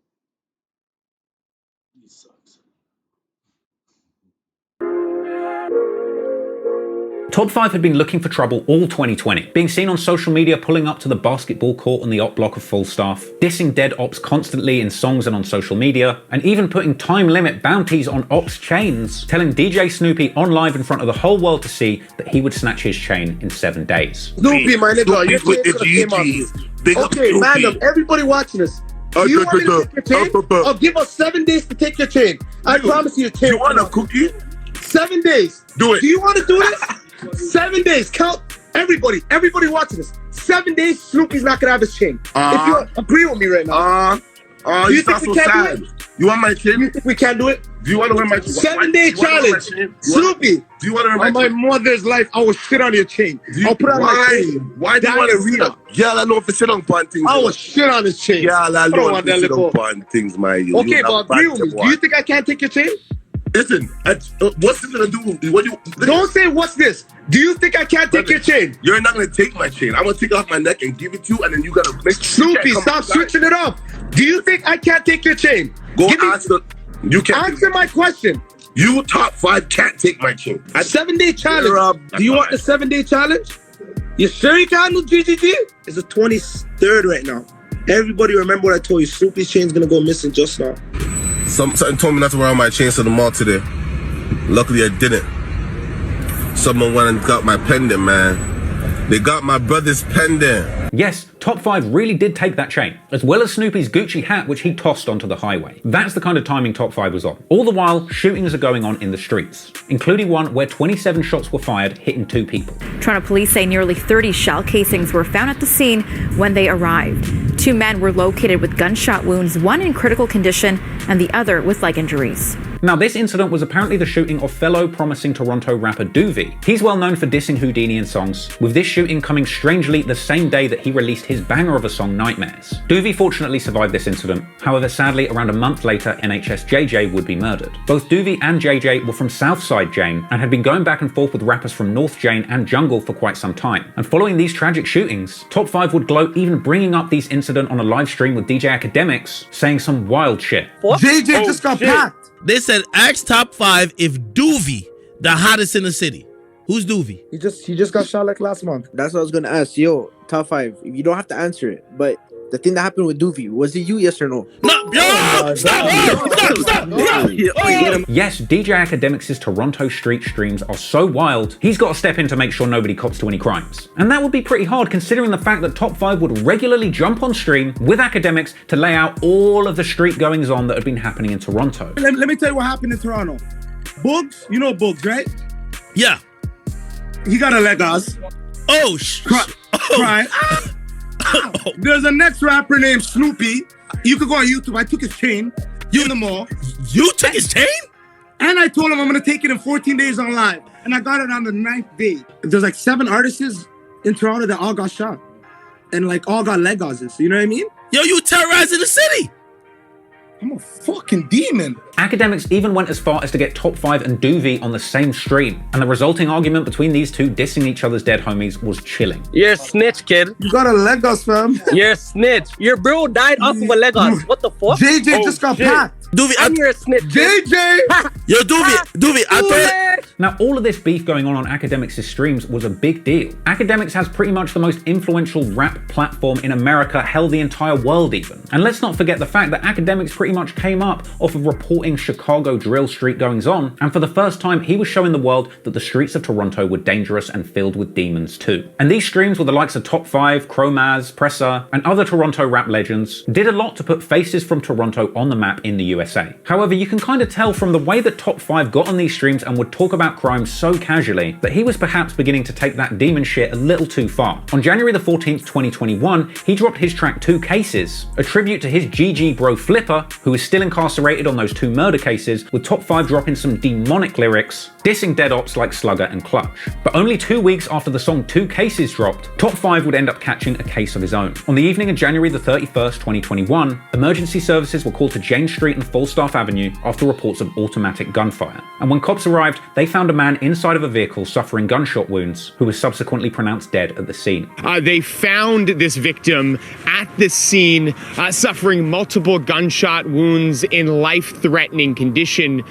He sucks. Top 5 had been looking for trouble all 2020, being seen on social media pulling up to the basketball court on the op block of Falstaff, dissing dead ops constantly in songs and on social media, and even putting time limit bounties on ops chains, telling DJ Snoopy on live in front of the whole world to see that he would snatch his chain in 7 days. Snoopy, my nigga, your chain's gonna came off. Okay, madam, everybody watching this. Do you want me to take your chain? I'll give us 7 days to take your chain. I promise you your chain. You want a cookie? 7 days. Do it. Do you want to do this? 7 days. Count everybody watching this. 7 days, Snoopy's not gonna have his chain. If you agree with me right now. Do you think we can't do it? You want my chain? You think we can't do it? Do you want to wear my chain? 7 day challenge. Snoopy. Do you want to wear my chain? On my mother's life, I will shit on your chain. I'll put on my chain. Why do you want to read up? Yeah, I know if it's shit on pan things. I will shit on his chain. Yeah, I know if it's shit on pan things, my you. Okay, but agree with me. Do you think I can't take your chain? Listen, what's this gonna do? Don't say what's this. Do you think I can't take your chain? You're not gonna take my chain. I'm gonna take it off my neck and give it to you, and then you gotta make Snoopy, stop switching it up. Do you think I can't take your chain? Go answer. You can't answer my question. You top 5 can't take my chain. A 7 day challenge. Do you want the 7 day challenge? You sure you can't do GGG? It's the 23rd right now. Everybody remember what I told you. Snoopy's chain's gonna go missing just now. Something told me not to wear my chains to the mall today. Luckily I didn't. Someone went and got my pendant, man. They got my brother's pendant. Yes, Top 5 really did take that chain, as well as Snoopy's Gucci hat, which he tossed onto the highway. That's the kind of timing Top 5 was on. All the while, shootings are going on in the streets, including one where 27 shots were fired, hitting 2 people. Toronto police say nearly 30 shell casings were found at the scene when they arrived. 2 men were located with gunshot wounds, one in critical condition and the other with leg injuries. Now, this incident was apparently the shooting of fellow promising Toronto rapper Doovie. He's well known for dissing Houdini in songs, with this shooting coming strangely the same day that he released his banger of a song, Nightmares. Doovie fortunately survived this incident. However, sadly, around a month later, NHS JJ would be murdered. Both Doovie and JJ were from Southside Jane and had been going back and forth with rappers from North Jane and Jungle for quite some time. And following these tragic shootings, Top 5 would gloat even bringing up these incidents on a live stream with DJ Academics, saying some wild shit. What? JJ just got packed. They said, ask Top 5 if Doovie, the hottest in the city. Who's Doovie? He just got shot like last month. That's what I was gonna ask. Yo, Top 5. You don't have to answer it, but the thing that happened with Doovie, was it you, yes or no? No, stop. Yes, DJ Academics' Toronto street streams are so wild, he's got to step in to make sure nobody cops to any crimes. And that would be pretty hard considering the fact that Top 5 would regularly jump on stream with Academics to lay out all of the street goings on that had been happening in Toronto. Let me tell you what happened in Toronto. Bugs, you know Bugs, right? Yeah. He got a Legos. Oh, Right. There's a next rapper named Snoopy. You could go on YouTube. I took his chain in the mall. You took his chain? And I told him I'm going to take it in 14 days on live. And I got it on the 9th day. There's like 7 artists in Toronto that all got shot. And like all got Legos. You know what I mean? Yo, you terrorizing the city. I'm a fucking demon. Academics even went as far as to get Top 5 and Doovie on the same stream, and the resulting argument between these two dissing each other's dead homies was chilling. You're a snitch, kid. You got a Legos, fam. You're a snitch. Your bro died off of a Legos. What the fuck? JJ just got packed. Doovie, you're a snitch. JJ! Yo, Doovie, I thought... Now, all of this beef going on Academics' streams was a big deal. Academics has pretty much the most influential rap platform in America, hell, the entire world even. And let's not forget the fact that Academics pretty much came up off of reporting Chicago drill street goings on, and for the first time, he was showing the world that the streets of Toronto were dangerous and filled with demons too. And these streams with the likes of Top 5, Chromaz, Presser, and other Toronto rap legends did a lot to put faces from Toronto on the map in the USA. However, you can kind of tell from the way that Top 5 got on these streams and would talk about crime so casually that he was perhaps beginning to take that demon shit a little too far. On January the 14th, 2021, he dropped his track 2 Cases, a tribute to his GG bro Flipper, who is still incarcerated on those 2 murder cases, with Top 5 dropping some demonic lyrics, dissing dead ops like Slugger and Clutch. But only 2 weeks after the song 2 Cases dropped, Top 5 would end up catching a case of his own. On the evening of January the 31st, 2021, emergency services were called to Jane Street and Falstaff Avenue after reports of automatic gunfire. And when cops arrived, they found a man inside of a vehicle suffering gunshot wounds who was subsequently pronounced dead at the scene. They found this victim at the scene suffering multiple gunshot wounds in life-threatening condition,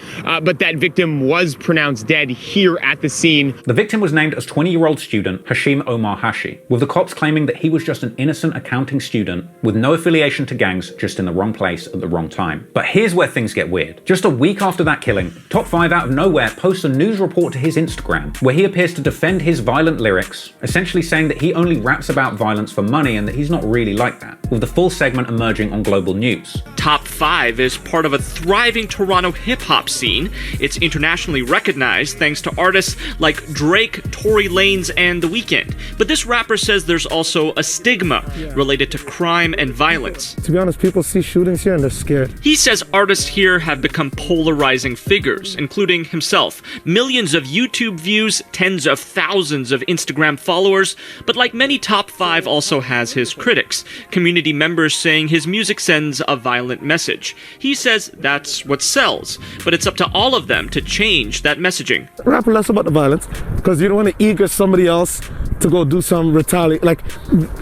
but that victim was pronounced dead here at the scene. The victim was named as 20-year-old student Hashim Omar Hashi, with the cops claiming that he was just an innocent accounting student with no affiliation to gangs, just in the wrong place at the wrong time. But here's where things get weird. Just a week after that killing, Top 5 out of nowhere posts a news report to his Instagram where he appears to defend his violent lyrics, essentially saying that he only raps about violence for money and that he's not really like that, with the full segment emerging on Global News. Top 5 is part of a thriving Toronto hip-hop scene. It's internationally recognized thanks to artists like Drake, Tory Lanez, and The Weeknd. But this rapper says there's also a stigma related to crime and violence. To be honest, people see shootings here and they're scared. He says artists here have become polarizing figures, including himself. Millions of YouTube views, tens of thousands of Instagram followers, but like many, Top 5 also has his critics. Community members saying his music sends a violent message. He says that's what sells, but it's up to all of them to change that messaging. Rap less about the violence, because you don't want to eager somebody else to go do some retaliate, like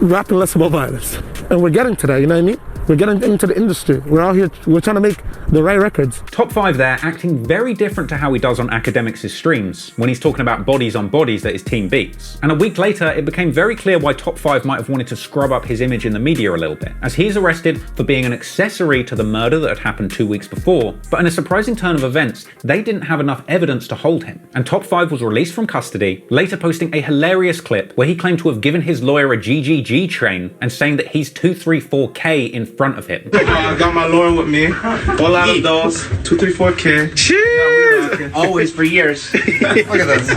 rap less about violence. And we're getting to that, you know what I mean? We're getting into the industry. We're out here, we're trying to make the right records. Top 5 there, acting very different to how he does on Akademiks' streams, when he's talking about bodies on bodies that his team beats. And a week later, it became very clear why Top 5 might have wanted to scrub up his image in the media a little bit, as he's arrested for being an accessory to the murder that had happened 2 weeks before. But in a surprising turn of events, they didn't have enough evidence to hold him. And Top 5 was released from custody, later posting a hilarious clip where he claimed to have given his lawyer a GGG train and saying that he's 234K in front of him. I got my lawyer with me. All out of those. 234K. Cheers! Always for years. Look at this.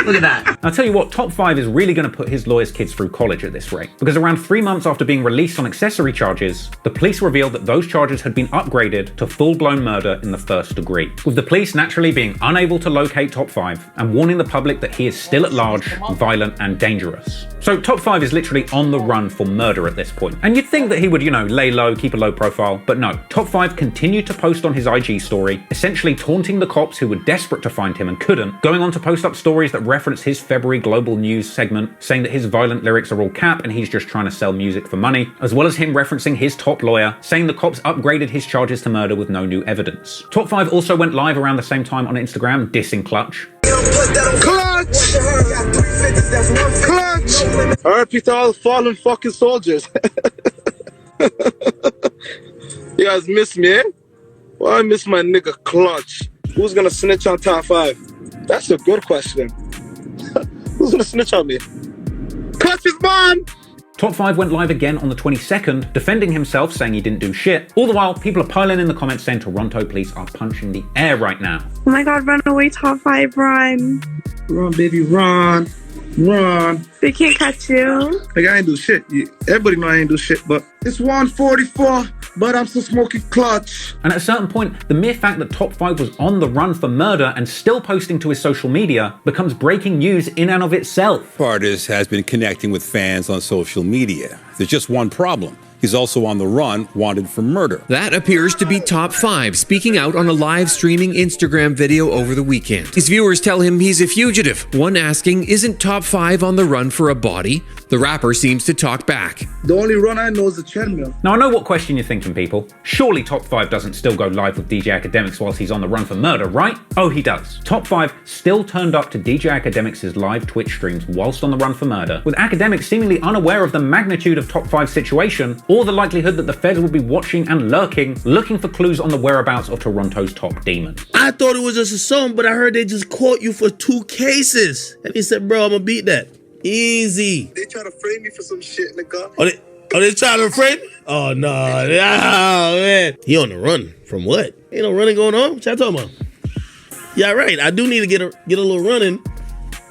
Look at that. I'll tell you what, Top 5 is really going to put his lawyer's kids through college at this rate. Because around 3 months after being released on accessory charges, the police revealed that those charges had been upgraded to full-blown murder in the first degree. With the police naturally being unable to locate Top 5 and warning the public that he is still at large, violent and dangerous. So Top 5 is literally on the run for murder at this point. And you'd think that he would, lay low, keep a low profile, but no. Top 5 continued to post on his IG story, essentially taunting the cops who were desperate to find him and couldn't, going on to post up stories that reference his February Global News segment, saying that his violent lyrics are all cap and he's just trying to sell music for money, as well as him referencing his top lawyer, saying the cops upgraded his charges to murder with no new evidence. Top 5 also went live around the same time on Instagram, dissing Clutch. Clutch! Clutch! RIP to all fallen fucking soldiers. You guys miss me, eh? Well, I miss my nigga Clutch. Who's gonna snitch on Top 5? That's a good question. Who's gonna snitch on me? Clutch is mom! Top 5 went live again on the 22nd, defending himself, saying he didn't do shit. All the while, people are piling in the comments saying Toronto police are punching the air right now. Oh my god, run away, Top 5, run. Run, baby, run. Run. They can't catch you. Like, I ain't do shit. Everybody know I ain't do shit, but it's 144, but I'm still smoking Clutch. And at a certain point, the mere fact that Top 5 was on the run for murder and still posting to his social media becomes breaking news in and of itself. Artist has been connecting with fans on social media. There's just one problem. He's also on the run, wanted for murder. That appears to be Top 5, speaking out on a live streaming Instagram video over the weekend. His viewers tell him he's a fugitive. One asking, isn't Top 5 on the run for a body? The rapper seems to talk back. The only run I know is the treadmill. Now I know what question you're thinking, people. Surely Top 5 doesn't still go live with DJ Akademiks whilst he's on the run for murder, right? Oh, he does. Top 5 still turned up to DJ Akademiks' live Twitch streams whilst on the run for murder, with Akademiks seemingly unaware of the magnitude of Top 5's situation, or the likelihood that the feds will be watching and lurking, looking for clues on the whereabouts of Toronto's top demon. I thought it was just a song, but I heard they just caught you for 2 cases. And he said, bro, I'm gonna beat that. Easy. They try to frame me for some shit, nigga. Are they trying to frame me? Oh, no. Oh, man. He on the run. From what? Ain't no running going on? What y'all talking about? Yeah, right. I do need to get a little running.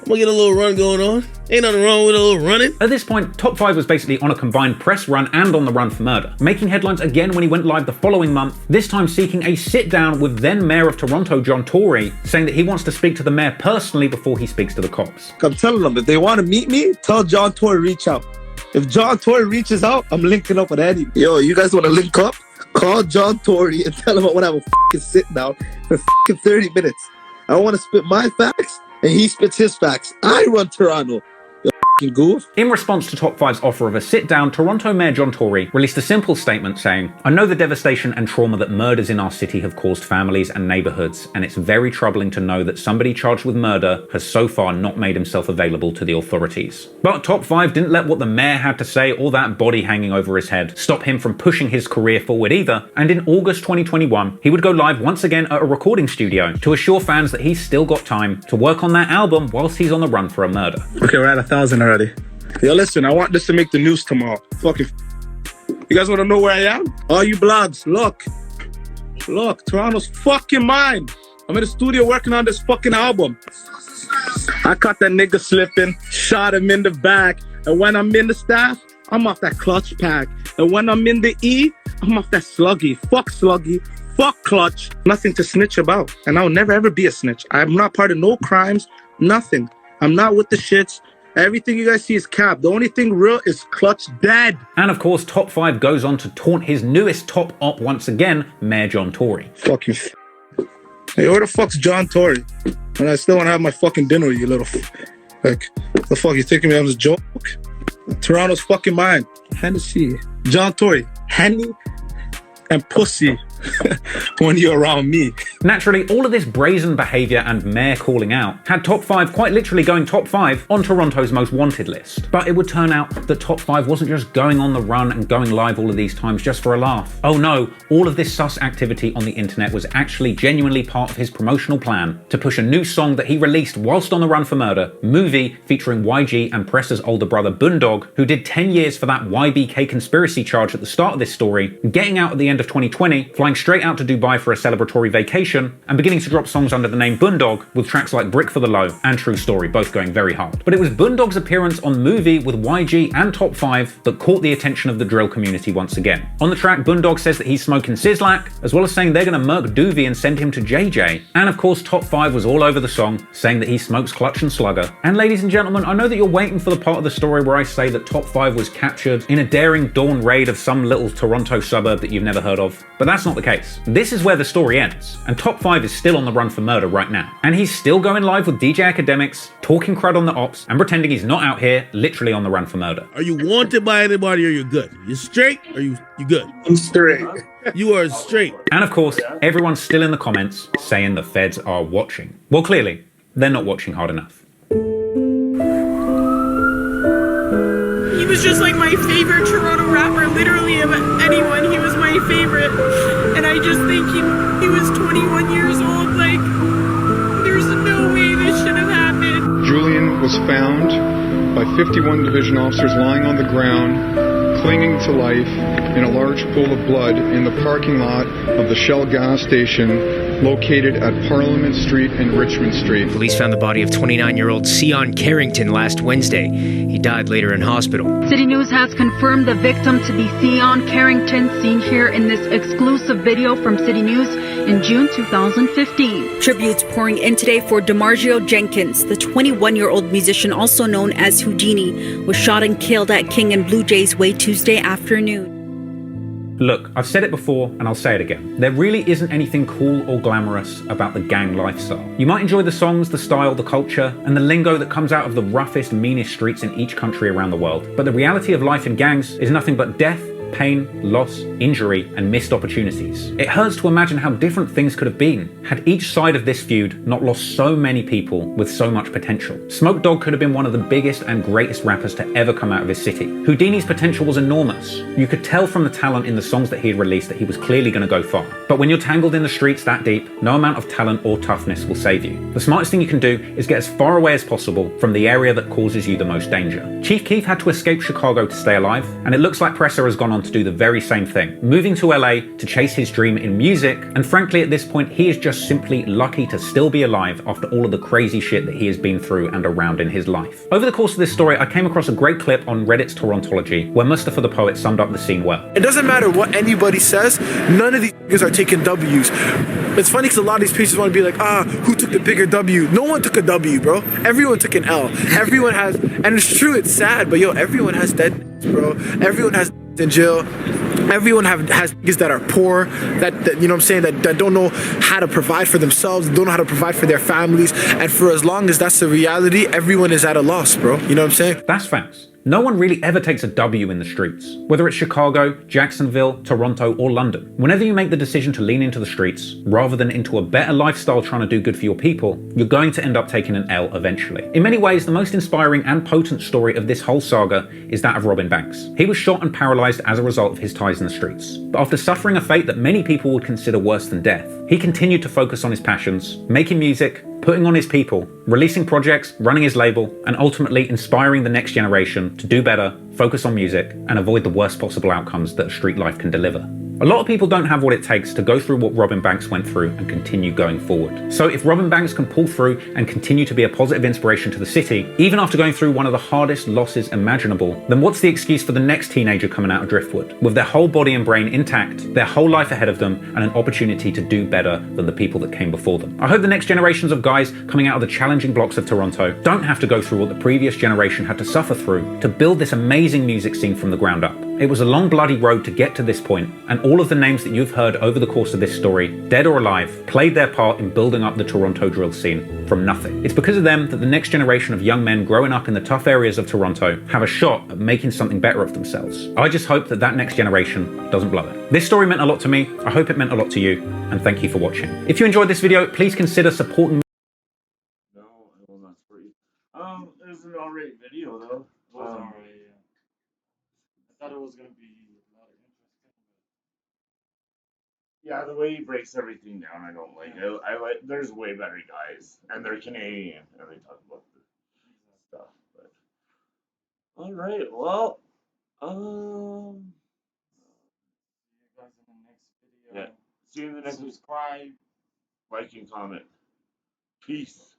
I'm gonna get a little run going on. Ain't nothing wrong with a little running. At this point, Top 5 was basically on a combined press run and on the run for murder, making headlines again when he went live the following month, this time seeking a sit-down with then Mayor of Toronto, John Tory, saying that he wants to speak to the mayor personally before he speaks to the cops. I'm telling them, if they want to meet me, tell John Tory reach out. If John Tory reaches out, I'm linking up with Eddie. Yo, you guys want to link up? Call John Tory and tell him I want to have a f***ing sit-down for f***ing 30 minutes. I want to spit my facts, and he spits his facts. I run Toronto. Goof. In response to Top 5's offer of a sit-down, Toronto Mayor John Tory released a simple statement saying, "I know the devastation and trauma that murders in our city have caused families and neighborhoods, and it's very troubling to know that somebody charged with murder has so far not made himself available to the authorities." But Top 5 didn't let what the mayor had to say or that body hanging over his head stop him from pushing his career forward either, and in August 2021, he would go live once again at a recording studio to assure fans that he's still got time to work on that album whilst he's on the run for a murder. Okay, we're at 1,000 already. Yo, listen, I want this to make the news tomorrow. Fucking. You guys want to know where I am? All you blogs, look. Look, Toronto's fucking mine. I'm in the studio working on this fucking album. I caught that nigga slipping, shot him in the back. And when I'm in the staff, I'm off that clutch pack. And when I'm in the E, I'm off that sluggy. Fuck sluggy. Fuck clutch. Nothing to snitch about. And I'll never ever be a snitch. I'm not part of no crimes. Nothing. I'm not with the shits. Everything you guys see is cap. The only thing real is Clutch dead. And of course, Top 5 goes on to taunt his newest top op once again, Mayor John Tory. Fucking hey, where the fuck's John Tory? And I still want to have my fucking dinner with you, little like, the fuck, you thinking me I'm a joke? Toronto's fucking mine. Hennessy. John Tory. Henny and pussy. When you're around me. Naturally, all of this brazen behaviour and mayor calling out had Top 5 quite literally going top 5 on Toronto's most wanted list. But it would turn out that Top 5 wasn't just going on the run and going live all of these times just for a laugh. Oh no, all of this sus activity on the internet was actually genuinely part of his promotional plan to push a new song that he released whilst on the run for murder, Movie, featuring YG and Presser's older brother Boondog, who did 10 years for that YBK conspiracy charge at the start of this story, getting out at the end of 2020, flying straight out to Dubai for a celebratory vacation, and beginning to drop songs under the name Boondog, with tracks like Brick for the Low and True Story both going very hard. But it was Boondog's appearance on Movie with YG and Top 5 that caught the attention of the drill community once again. On the track, Boondog says that he's smoking Sizzlack, as well as saying they're gonna murk Doovie and send him to JJ. And of course, Top 5 was all over the song, saying that he smokes Clutch and Slugger. And ladies and gentlemen, I know that you're waiting for the part of the story where I say that Top 5 was captured in a daring dawn raid of some little Toronto suburb that you've never heard of, but that's not the case. This is where the story ends, and Top 5 is still on the run for murder right now. And he's still going live with DJ Academics, talking crud on the ops, and pretending he's not out here, literally on the run for murder. Are you wanted by anybody or you're good? You straight or you good? I'm straight. You are straight. And of course, everyone's still in the comments saying the feds are watching. Well, clearly, they're not watching hard enough. He was just like my favorite Toronto rapper, literally of anyone. He was my favorite. And I just think he was 21 years old. Like, there's no way this should have happened. Julian was found by 51 division officers lying on the ground, clinging to life in a large pool of blood in the parking lot of the Shell gas station located at Parliament Street and Richmond Street. Police found the body of 29-year-old Sion Carrington last Wednesday. He died later in hospital. City News has confirmed the victim to be Sion Carrington, seen here in this exclusive video from City News in June 2015. Tributes pouring in today for DeMargio Jenkins. The 21-year-old musician, also known as Houdini, was shot and killed at King and Blue Jays Way Tuesday afternoon. Look, I've said it before and I'll say it again. There really isn't anything cool or glamorous about the gang lifestyle. You might enjoy the songs, the style, the culture, and the lingo that comes out of the roughest, meanest streets in each country around the world. But the reality of life in gangs is nothing but death, pain, loss, injury, and missed opportunities. It hurts to imagine how different things could have been had each side of this feud not lost so many people with so much potential. Smoke Dogg could have been one of the biggest and greatest rappers to ever come out of his city. Houdini's potential was enormous. You could tell from the talent in the songs that he had released that he was clearly going to go far. But when you're tangled in the streets that deep, no amount of talent or toughness will save you. The smartest thing you can do is get as far away as possible from the area that causes you the most danger. Chief Keef had to escape Chicago to stay alive, and it looks like Presser has gone on to do the very same thing, moving to LA to chase his dream in music, and frankly at this point he is just simply lucky to still be alive after all of the crazy shit that he has been through and around in his life. Over the course of this story, I came across a great clip on Reddit's Torontology where Mustafa the Poet summed up the scene well. It doesn't matter what anybody says, none of these niggas are taking W's. It's funny because a lot of these pieces want to be like, who took the bigger W? No one took a W, bro. Everyone took an L. Everyone has, and it's true, it's sad, but yo, everyone has dead, bro. Everyone has in jail. Everyone has niggas that are poor, that you know what I'm saying, that don't know how to provide for themselves, don't know how to provide for their families, and for as long as that's the reality, everyone is at a loss, bro. You know what I'm saying? That's facts. No one really ever takes a W in the streets. Whether it's Chicago, Jacksonville, Toronto, or London. Whenever you make the decision to lean into the streets, rather than into a better lifestyle trying to do good for your people, you're going to end up taking an L eventually. In many ways, the most inspiring and potent story of this whole saga is that of Robin Banks. He was shot and paralyzed as a result of his ties in the streets. But after suffering a fate that many people would consider worse than death, he continued to focus on his passions, making music, putting on his people, releasing projects, running his label, and ultimately inspiring the next generation to do better, focus on music, and avoid the worst possible outcomes that a street life can deliver. A lot of people don't have what it takes to go through what Robin Banks went through and continue going forward. So if Robin Banks can pull through and continue to be a positive inspiration to the city, even after going through one of the hardest losses imaginable, then what's the excuse for the next teenager coming out of Driftwood, with their whole body and brain intact, their whole life ahead of them, and an opportunity to do better than the people that came before them? I hope the next generations of guys coming out of the challenging blocks of Toronto don't have to go through what the previous generation had to suffer through to build this amazing music scene from the ground up. It was a long bloody road to get to this point, and all of the names that you've heard over the course of this story, dead or alive, played their part in building up the Toronto drill scene from nothing. It's because of them that the next generation of young men growing up in the tough areas of Toronto have a shot at making something better of themselves. I just hope that that next generation doesn't blow it. This story meant a lot to me, I hope it meant a lot to you, and thank you for watching. If you enjoyed this video, please consider supporting me. No, I will not support you. It was an alright video though. It was alright, yeah. I thought it was gonna be not interesting. Yeah, the way he breaks everything down, I don't like. I like. There's way better guys, and they're Canadian, and they talk about the stuff. But all right, well, See you guys in the next video. yeah. See you in the next. Subscribe. Like and comment. Peace.